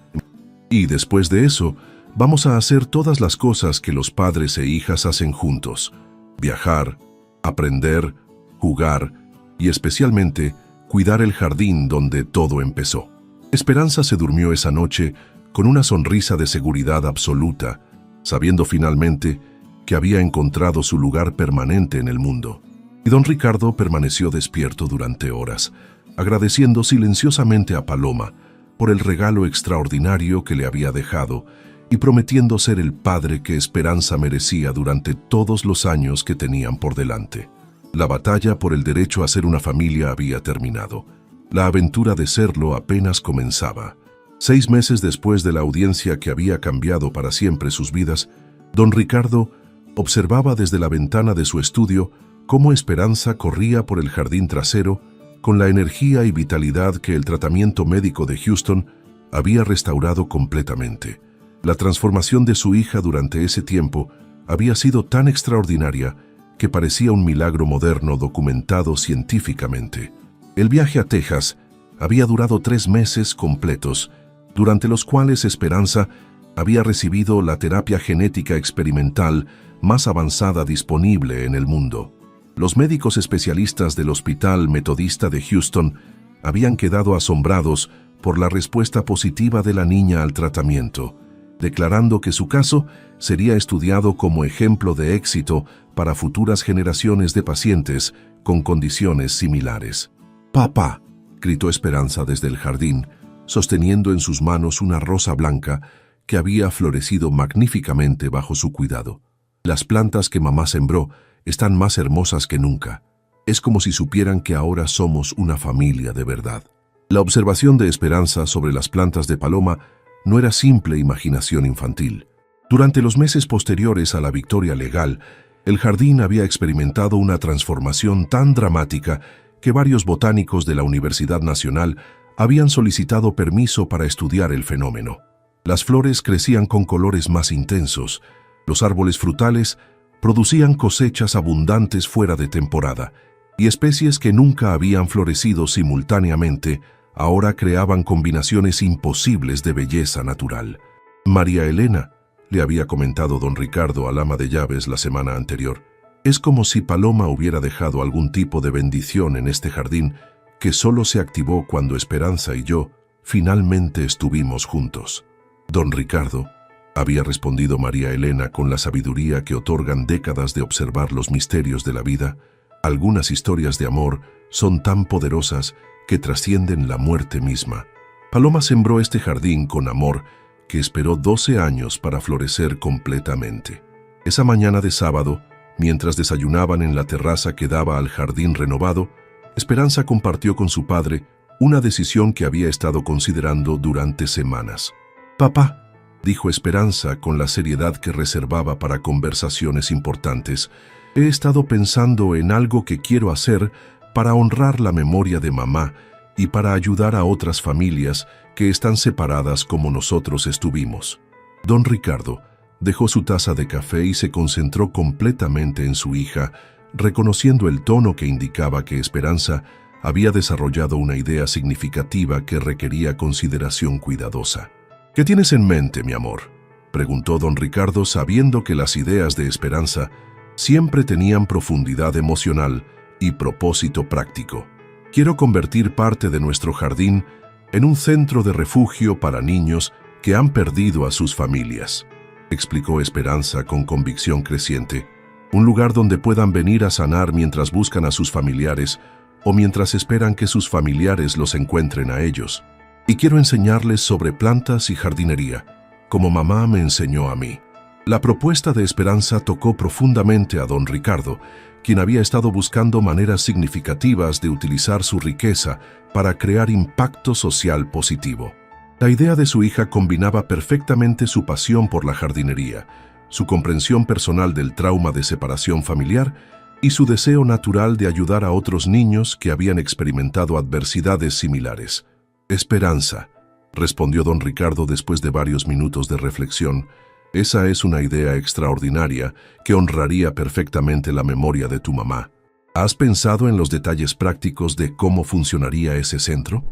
[SPEAKER 1] Y después de eso, vamos a hacer todas las cosas que los padres e hijas hacen juntos: viajar, aprender, jugar y especialmente cuidar el jardín donde todo empezó». Esperanza se durmió esa noche con una sonrisa de seguridad absoluta, sabiendo finalmente que había encontrado su lugar permanente en el mundo. Y don Ricardo permaneció despierto durante horas, agradeciendo silenciosamente a Paloma por el regalo extraordinario que le había dejado y prometiendo ser el padre que Esperanza merecía durante todos los años que tenían por delante. La batalla por el derecho a ser una familia había terminado. La aventura de serlo apenas comenzaba. 6 meses después de la audiencia que había cambiado para siempre sus vidas, don Ricardo observaba desde la ventana de su estudio cómo Esperanza corría por el jardín trasero con la energía y vitalidad que el tratamiento médico de Houston había restaurado completamente. La transformación de su hija durante ese tiempo había sido tan extraordinaria que parecía un milagro moderno documentado científicamente. El viaje a Texas había durado 3 meses completos, durante los cuales Esperanza había recibido la terapia genética experimental más avanzada disponible en el mundo. Los médicos especialistas del Hospital Metodista de Houston habían quedado asombrados por la respuesta positiva de la niña al tratamiento, declarando que su caso sería estudiado como ejemplo de éxito para futuras generaciones de pacientes con condiciones similares. «Papá», gritó Esperanza desde el jardín, sosteniendo en sus manos una rosa blanca que había florecido magníficamente bajo su cuidado. «Las plantas que mamá sembró están más hermosas que nunca. Es como si supieran que ahora somos una familia de verdad». La observación de Esperanza sobre las plantas de Paloma no era simple imaginación infantil. Durante los meses posteriores a la victoria legal, el jardín había experimentado una transformación tan dramática que varios botánicos de la Universidad Nacional habían solicitado permiso para estudiar el fenómeno. Las flores crecían con colores más intensos, los árboles frutales producían cosechas abundantes fuera de temporada, y especies que nunca habían florecido simultáneamente ahora creaban combinaciones imposibles de belleza natural. «María Elena», le había comentado don Ricardo al ama de llaves la semana anterior, «es como si Paloma hubiera dejado algún tipo de bendición en este jardín que solo se activó cuando Esperanza y yo finalmente estuvimos juntos». «Don Ricardo», había respondido María Elena con la sabiduría que otorgan décadas de observar los misterios de la vida, «algunas historias de amor son tan poderosas que trascienden la muerte misma. Paloma sembró este jardín con amor que esperó 12 años para florecer completamente». Esa mañana de sábado, mientras desayunaban en la terraza que daba al jardín renovado, Esperanza compartió con su padre una decisión que había estado considerando durante semanas. «Papá», dijo Esperanza con la seriedad que reservaba para conversaciones importantes, «he estado pensando en algo que quiero hacer para honrar la memoria de mamá y para ayudar a otras familias que están separadas como nosotros estuvimos». Don Ricardo dejó su taza de café y se concentró completamente en su hija, reconociendo el tono que indicaba que Esperanza había desarrollado una idea significativa que requería consideración cuidadosa. «¿Qué tienes en mente, mi amor?», preguntó don Ricardo, sabiendo que las ideas de Esperanza siempre tenían profundidad emocional y propósito práctico. «Quiero convertir parte de nuestro jardín en un centro de refugio para niños que han perdido a sus familias», explicó Esperanza con convicción creciente. «Un lugar donde puedan venir a sanar mientras buscan a sus familiares o mientras esperan que sus familiares los encuentren a ellos. Y quiero enseñarles sobre plantas y jardinería, como mamá me enseñó a mí». La propuesta de Esperanza tocó profundamente a don Ricardo, quien había estado buscando maneras significativas de utilizar su riqueza para crear impacto social positivo. La idea de su hija combinaba perfectamente su pasión por la jardinería, su comprensión personal del trauma de separación familiar y su deseo natural de ayudar a otros niños que habían experimentado adversidades similares. «Esperanza», respondió don Ricardo después de varios minutos de reflexión, «esa es una idea extraordinaria que honraría perfectamente la memoria de tu mamá. ¿Has pensado en los detalles prácticos de cómo funcionaría ese centro?».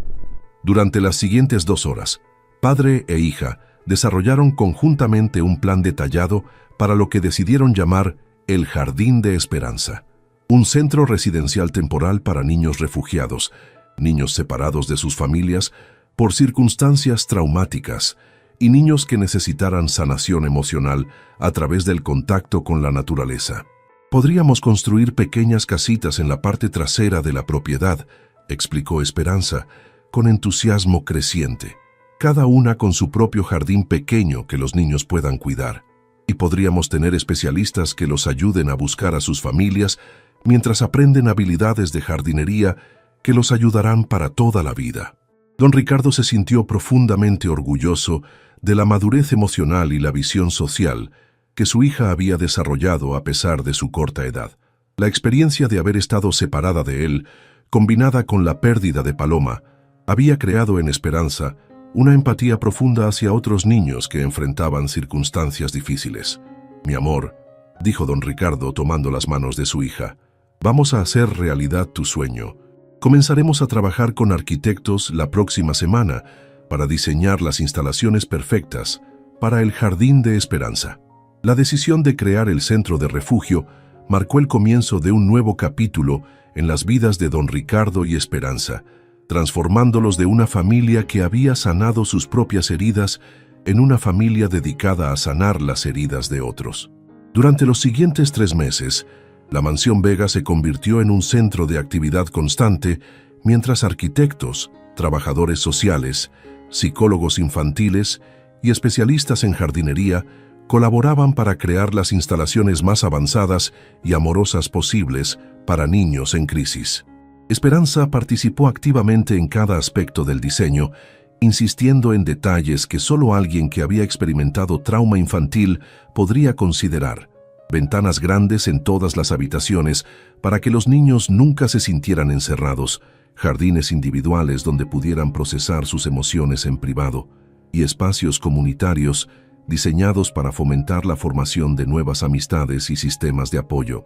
[SPEAKER 1] Durante las siguientes 2 horas, padre e hija desarrollaron conjuntamente un plan detallado para lo que decidieron llamar el Jardín de Esperanza, un centro residencial temporal para niños refugiados, niños separados de sus familias por circunstancias traumáticas, y niños que necesitaran sanación emocional a través del contacto con la naturaleza. Podríamos construir pequeñas casitas en la parte trasera de la propiedad, explicó Esperanza, con entusiasmo creciente, cada una con su propio jardín pequeño que los niños puedan cuidar. Y podríamos tener especialistas que los ayuden a buscar a sus familias mientras aprenden habilidades de jardinería que los ayudarán para toda la vida. Don Ricardo se sintió profundamente orgulloso de la madurez emocional y la visión social que su hija había desarrollado a pesar de su corta edad. La experiencia de haber estado separada de él, combinada con la pérdida de Paloma, había creado en Esperanza una empatía profunda hacia otros niños que enfrentaban circunstancias difíciles. «Mi amor», dijo don Ricardo tomando las manos de su hija, «vamos a hacer realidad tu sueño. Comenzaremos a trabajar con arquitectos la próxima semana para diseñar las instalaciones perfectas para el Jardín de Esperanza». La decisión de crear el centro de refugio marcó el comienzo de un nuevo capítulo en las vidas de don Ricardo y Esperanza, transformándolos de una familia que había sanado sus propias heridas en una familia dedicada a sanar las heridas de otros. Durante los siguientes 3 meses, la Mansión Vega se convirtió en un centro de actividad constante, mientras arquitectos, trabajadores sociales, psicólogos infantiles y especialistas en jardinería colaboraban para crear las instalaciones más avanzadas y amorosas posibles para niños en crisis. Esperanza participó activamente en cada aspecto del diseño, insistiendo en detalles que solo alguien que había experimentado trauma infantil podría considerar. Ventanas grandes en todas las habitaciones para que los niños nunca se sintieran encerrados, jardines individuales donde pudieran procesar sus emociones en privado, y espacios comunitarios diseñados para fomentar la formación de nuevas amistades y sistemas de apoyo.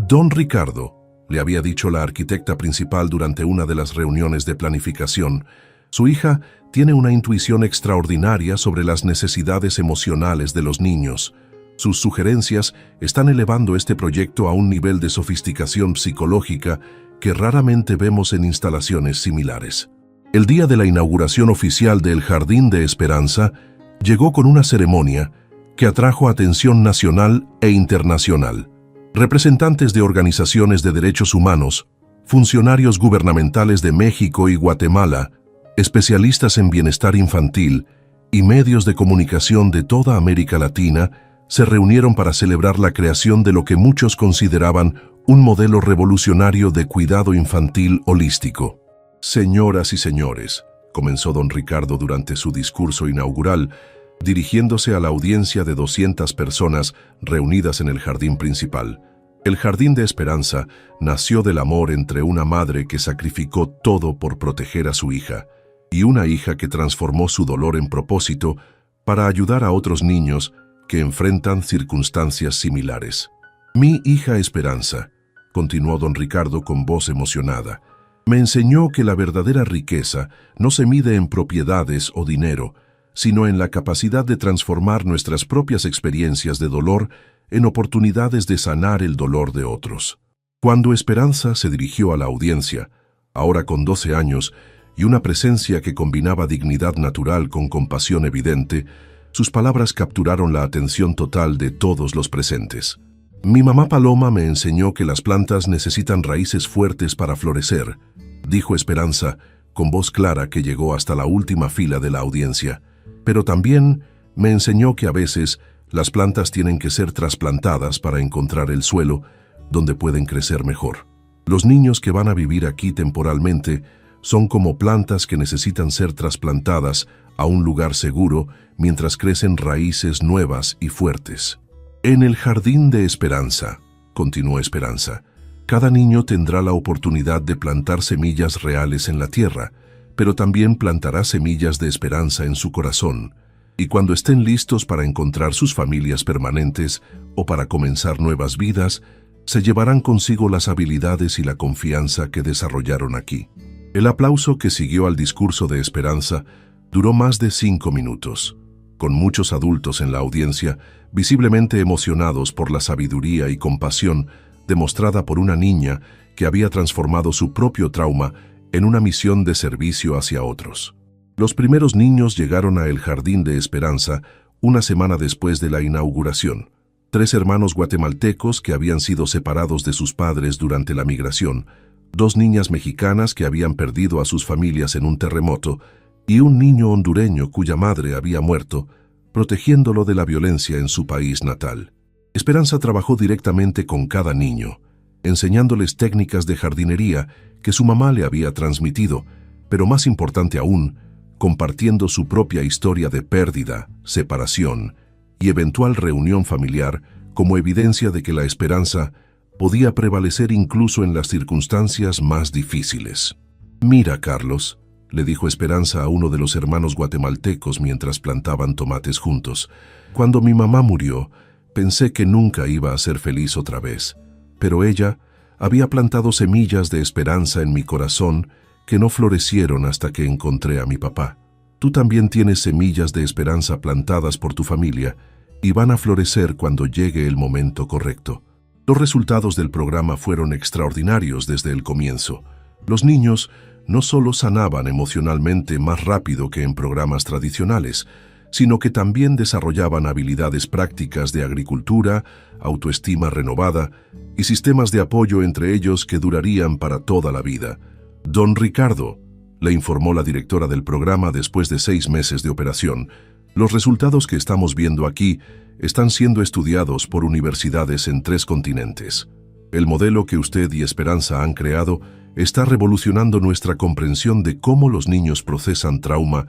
[SPEAKER 1] Don Ricardo, le había dicho la arquitecta principal durante una de las reuniones de planificación, su hija tiene una intuición extraordinaria sobre las necesidades emocionales de los niños. Sus sugerencias están elevando este proyecto a un nivel de sofisticación psicológica que raramente vemos en instalaciones similares. El día de la inauguración oficial del Jardín de Esperanza llegó con una ceremonia que atrajo atención nacional e internacional. Representantes de organizaciones de derechos humanos, funcionarios gubernamentales de México y Guatemala, especialistas en bienestar infantil y medios de comunicación de toda América Latina se reunieron para celebrar la creación de lo que muchos consideraban un modelo revolucionario de cuidado infantil holístico. Señoras y señores, comenzó don Ricardo durante su discurso inaugural, dirigiéndose a la audiencia de 200 personas reunidas en el jardín principal. El Jardín de Esperanza nació del amor entre una madre que sacrificó todo por proteger a su hija y una hija que transformó su dolor en propósito para ayudar a otros niños que enfrentan circunstancias similares. Mi hija Esperanza, continuó don Ricardo con voz emocionada, me enseñó que la verdadera riqueza no se mide en propiedades o dinero, sino en la capacidad de transformar nuestras propias experiencias de dolor en oportunidades de sanar el dolor de otros. Cuando Esperanza se dirigió a la audiencia, ahora con 12 años y una presencia que combinaba dignidad natural con compasión evidente, sus palabras capturaron la atención total de todos los presentes. Mi mamá Paloma me enseñó que las plantas necesitan raíces fuertes para florecer, dijo Esperanza, con voz clara que llegó hasta la última fila de la audiencia. Pero también me enseñó que a veces las plantas tienen que ser trasplantadas para encontrar el suelo donde pueden crecer mejor. Los niños que van a vivir aquí temporalmente son como plantas que necesitan ser trasplantadas a un lugar seguro mientras crecen raíces nuevas y fuertes. En el Jardín de Esperanza, continuó Esperanza, cada niño tendrá la oportunidad de plantar semillas reales en la tierra, pero también plantará semillas de esperanza en su corazón, y cuando estén listos para encontrar sus familias permanentes o para comenzar nuevas vidas, se llevarán consigo las habilidades y la confianza que desarrollaron aquí. El aplauso que siguió al discurso de Esperanza duró más de 5 minutos, con muchos adultos en la audiencia, visiblemente emocionados por la sabiduría y compasión demostrada por una niña que había transformado su propio trauma en una misión de servicio hacia otros. Los primeros niños llegaron a El Jardín de Esperanza una semana después de la inauguración. 3 hermanos guatemaltecos que habían sido separados de sus padres durante la migración, 2 niñas mexicanas que habían perdido a sus familias en un terremoto y un niño hondureño cuya madre había muerto, protegiéndolo de la violencia en su país natal. Esperanza trabajó directamente con cada niño, enseñándoles técnicas de jardinería que su mamá le había transmitido, pero más importante aún, compartiendo su propia historia de pérdida, separación y eventual reunión familiar como evidencia de que la esperanza podía prevalecer incluso en las circunstancias más difíciles. «Mira, Carlos», le dijo Esperanza a uno de los hermanos guatemaltecos mientras plantaban tomates juntos, «cuando mi mamá murió, pensé que nunca iba a ser feliz otra vez, pero ella había plantado semillas de esperanza en mi corazón que no florecieron hasta que encontré a mi papá. Tú también tienes semillas de esperanza plantadas por tu familia y van a florecer cuando llegue el momento correcto». Los resultados del programa fueron extraordinarios desde el comienzo. Los niños no solo sanaban emocionalmente más rápido que en programas tradicionales, sino que también desarrollaban habilidades prácticas de agricultura, autoestima renovada y sistemas de apoyo entre ellos que durarían para toda la vida. «Don Ricardo», le informó la directora del programa después de 6 meses de operación, «los resultados que estamos viendo aquí están siendo estudiados por universidades en 3 continentes. El modelo que usted y Esperanza han creado está revolucionando nuestra comprensión de cómo los niños procesan trauma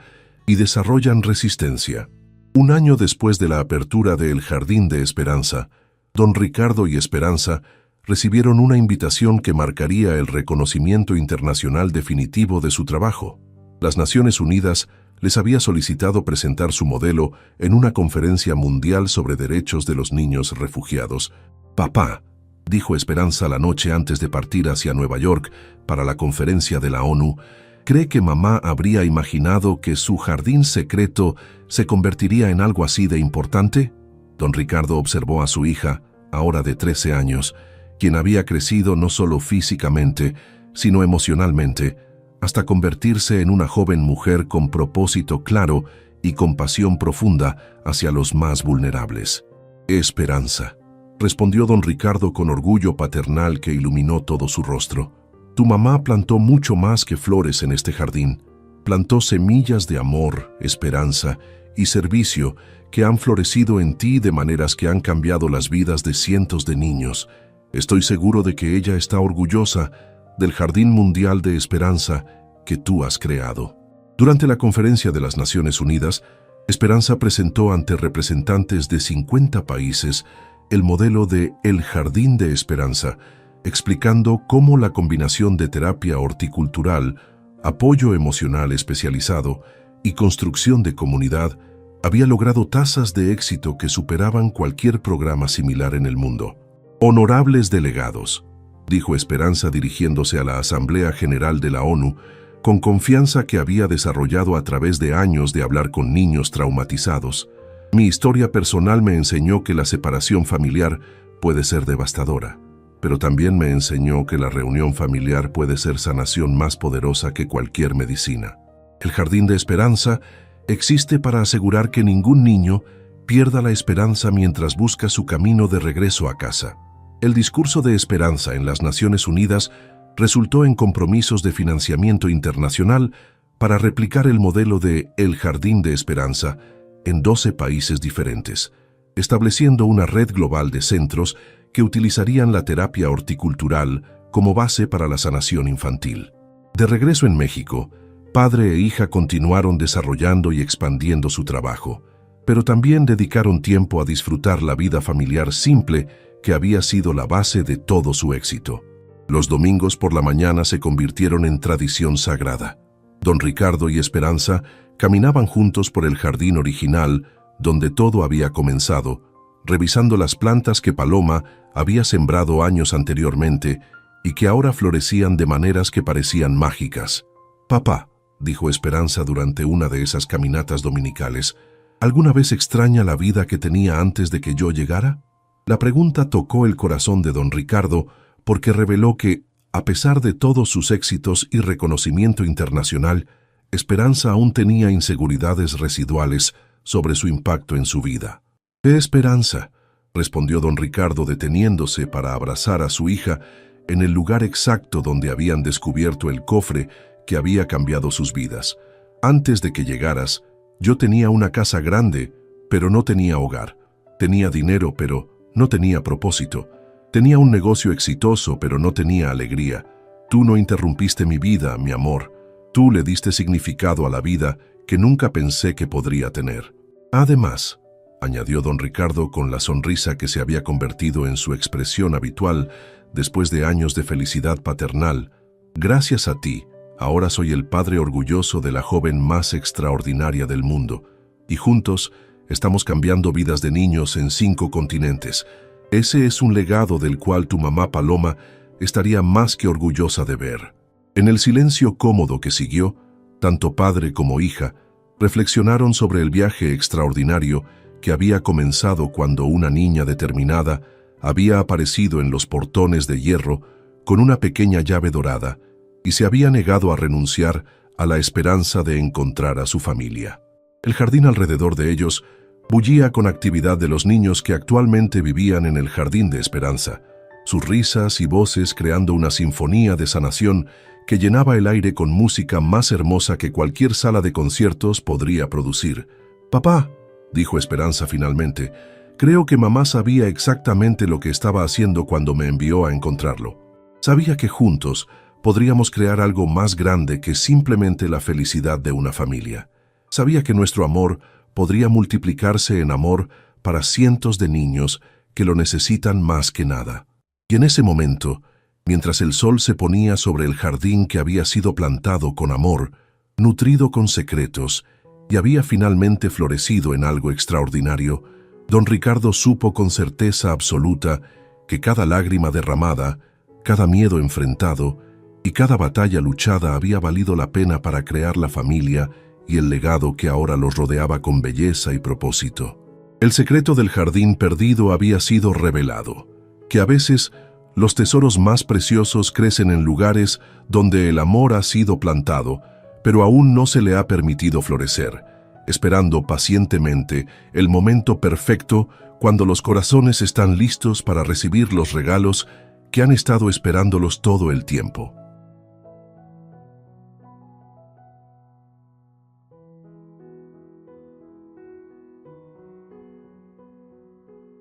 [SPEAKER 1] y desarrollan resistencia». Un año después de la apertura de El Jardín de Esperanza, don Ricardo y Esperanza recibieron una invitación que marcaría el reconocimiento internacional definitivo de su trabajo. Las Naciones Unidas les había solicitado presentar su modelo en una conferencia mundial sobre derechos de los niños refugiados. «Papá», dijo Esperanza la noche antes de partir hacia Nueva York para la conferencia de la ONU, ¿cree que mamá habría imaginado que su jardín secreto se convertiría en algo así de importante? Don Ricardo observó a su hija, ahora de 13 años, quien había crecido no solo físicamente, sino emocionalmente, hasta convertirse en una joven mujer con propósito claro y compasión profunda hacia los más vulnerables. «Esperanza», respondió don Ricardo con orgullo paternal que iluminó todo su rostro. «Tu mamá plantó mucho más que flores en este jardín. Plantó semillas de amor, esperanza y servicio que han florecido en ti de maneras que han cambiado las vidas de cientos de niños. Estoy seguro de que ella está orgullosa del Jardín Mundial de Esperanza que tú has creado». Durante la conferencia de las Naciones Unidas, Esperanza presentó ante representantes de 50 países el modelo de El Jardín de Esperanza, explicando cómo la combinación de terapia horticultural, apoyo emocional especializado y construcción de comunidad había logrado tasas de éxito que superaban cualquier programa similar en el mundo. «Honorables delegados», dijo Esperanza dirigiéndose a la Asamblea General de la ONU, con confianza que había desarrollado a través de años de hablar con niños traumatizados. «Mi historia personal me enseñó que la separación familiar puede ser devastadora, pero también me enseñó que la reunión familiar puede ser sanación más poderosa que cualquier medicina. El Jardín de Esperanza existe para asegurar que ningún niño pierda la esperanza mientras busca su camino de regreso a casa». El discurso de Esperanza en las Naciones Unidas resultó en compromisos de financiamiento internacional para replicar el modelo de El Jardín de Esperanza en 12 países diferentes, estableciendo una red global de centros que utilizarían la terapia horticultural como base para la sanación infantil. De regreso en México, padre e hija continuaron desarrollando y expandiendo su trabajo, pero también dedicaron tiempo a disfrutar la vida familiar simple que había sido la base de todo su éxito. Los domingos por la mañana se convirtieron en tradición sagrada. Don Ricardo y Esperanza caminaban juntos por el jardín original, donde todo había comenzado, revisando las plantas que Paloma había sembrado años anteriormente y que ahora florecían de maneras que parecían mágicas. «Papá», dijo Esperanza durante una de esas caminatas dominicales, «¿alguna vez extraña la vida que tenía antes de que yo llegara?». La pregunta tocó el corazón de don Ricardo porque reveló que, a pesar de todos sus éxitos y reconocimiento internacional, Esperanza aún tenía inseguridades residuales sobre su impacto en su vida. «¿Qué esperanza?», respondió don Ricardo deteniéndose para abrazar a su hija en el lugar exacto donde habían descubierto el cofre que había cambiado sus vidas. «Antes de que llegaras, yo tenía una casa grande, pero no tenía hogar. Tenía dinero, pero no tenía propósito. Tenía un negocio exitoso, pero no tenía alegría. Tú no interrumpiste mi vida, mi amor. Tú le diste significado a la vida que nunca pensé que podría tener. Además», añadió don Ricardo con la sonrisa que se había convertido en su expresión habitual después de años de felicidad paternal, «gracias a ti, ahora soy el padre orgulloso de la joven más extraordinaria del mundo, y juntos estamos cambiando vidas de niños en 5 continentes. Ese es un legado del cual tu mamá Paloma estaría más que orgullosa de ver». En el silencio cómodo que siguió, tanto padre como hija reflexionaron sobre el viaje extraordinario que había comenzado cuando una niña determinada había aparecido en los portones de hierro con una pequeña llave dorada y se había negado a renunciar a la esperanza de encontrar a su familia. El jardín alrededor de ellos bullía con actividad de los niños que actualmente vivían en el Jardín de Esperanza, sus risas y voces creando una sinfonía de sanación que llenaba el aire con música más hermosa que cualquier sala de conciertos podría producir. «Papá», dijo Esperanza finalmente, «creo que mamá sabía exactamente lo que estaba haciendo cuando me envió a encontrarlo. Sabía que juntos podríamos crear algo más grande que simplemente la felicidad de una familia. Sabía que nuestro amor podría multiplicarse en amor para cientos de niños que lo necesitan más que nada». Y en ese momento, mientras el sol se ponía sobre el jardín que había sido plantado con amor, nutrido con secretos, y había finalmente florecido en algo extraordinario, don Ricardo supo con certeza absoluta que cada lágrima derramada, cada miedo enfrentado y cada batalla luchada había valido la pena para crear la familia y el legado que ahora los rodeaba con belleza y propósito. El secreto del jardín perdido había sido revelado, que a veces los tesoros más preciosos crecen en lugares donde el amor ha sido plantado, pero aún no se le ha permitido florecer, esperando pacientemente el momento perfecto cuando los corazones están listos para recibir los regalos que han estado esperándolos todo el tiempo.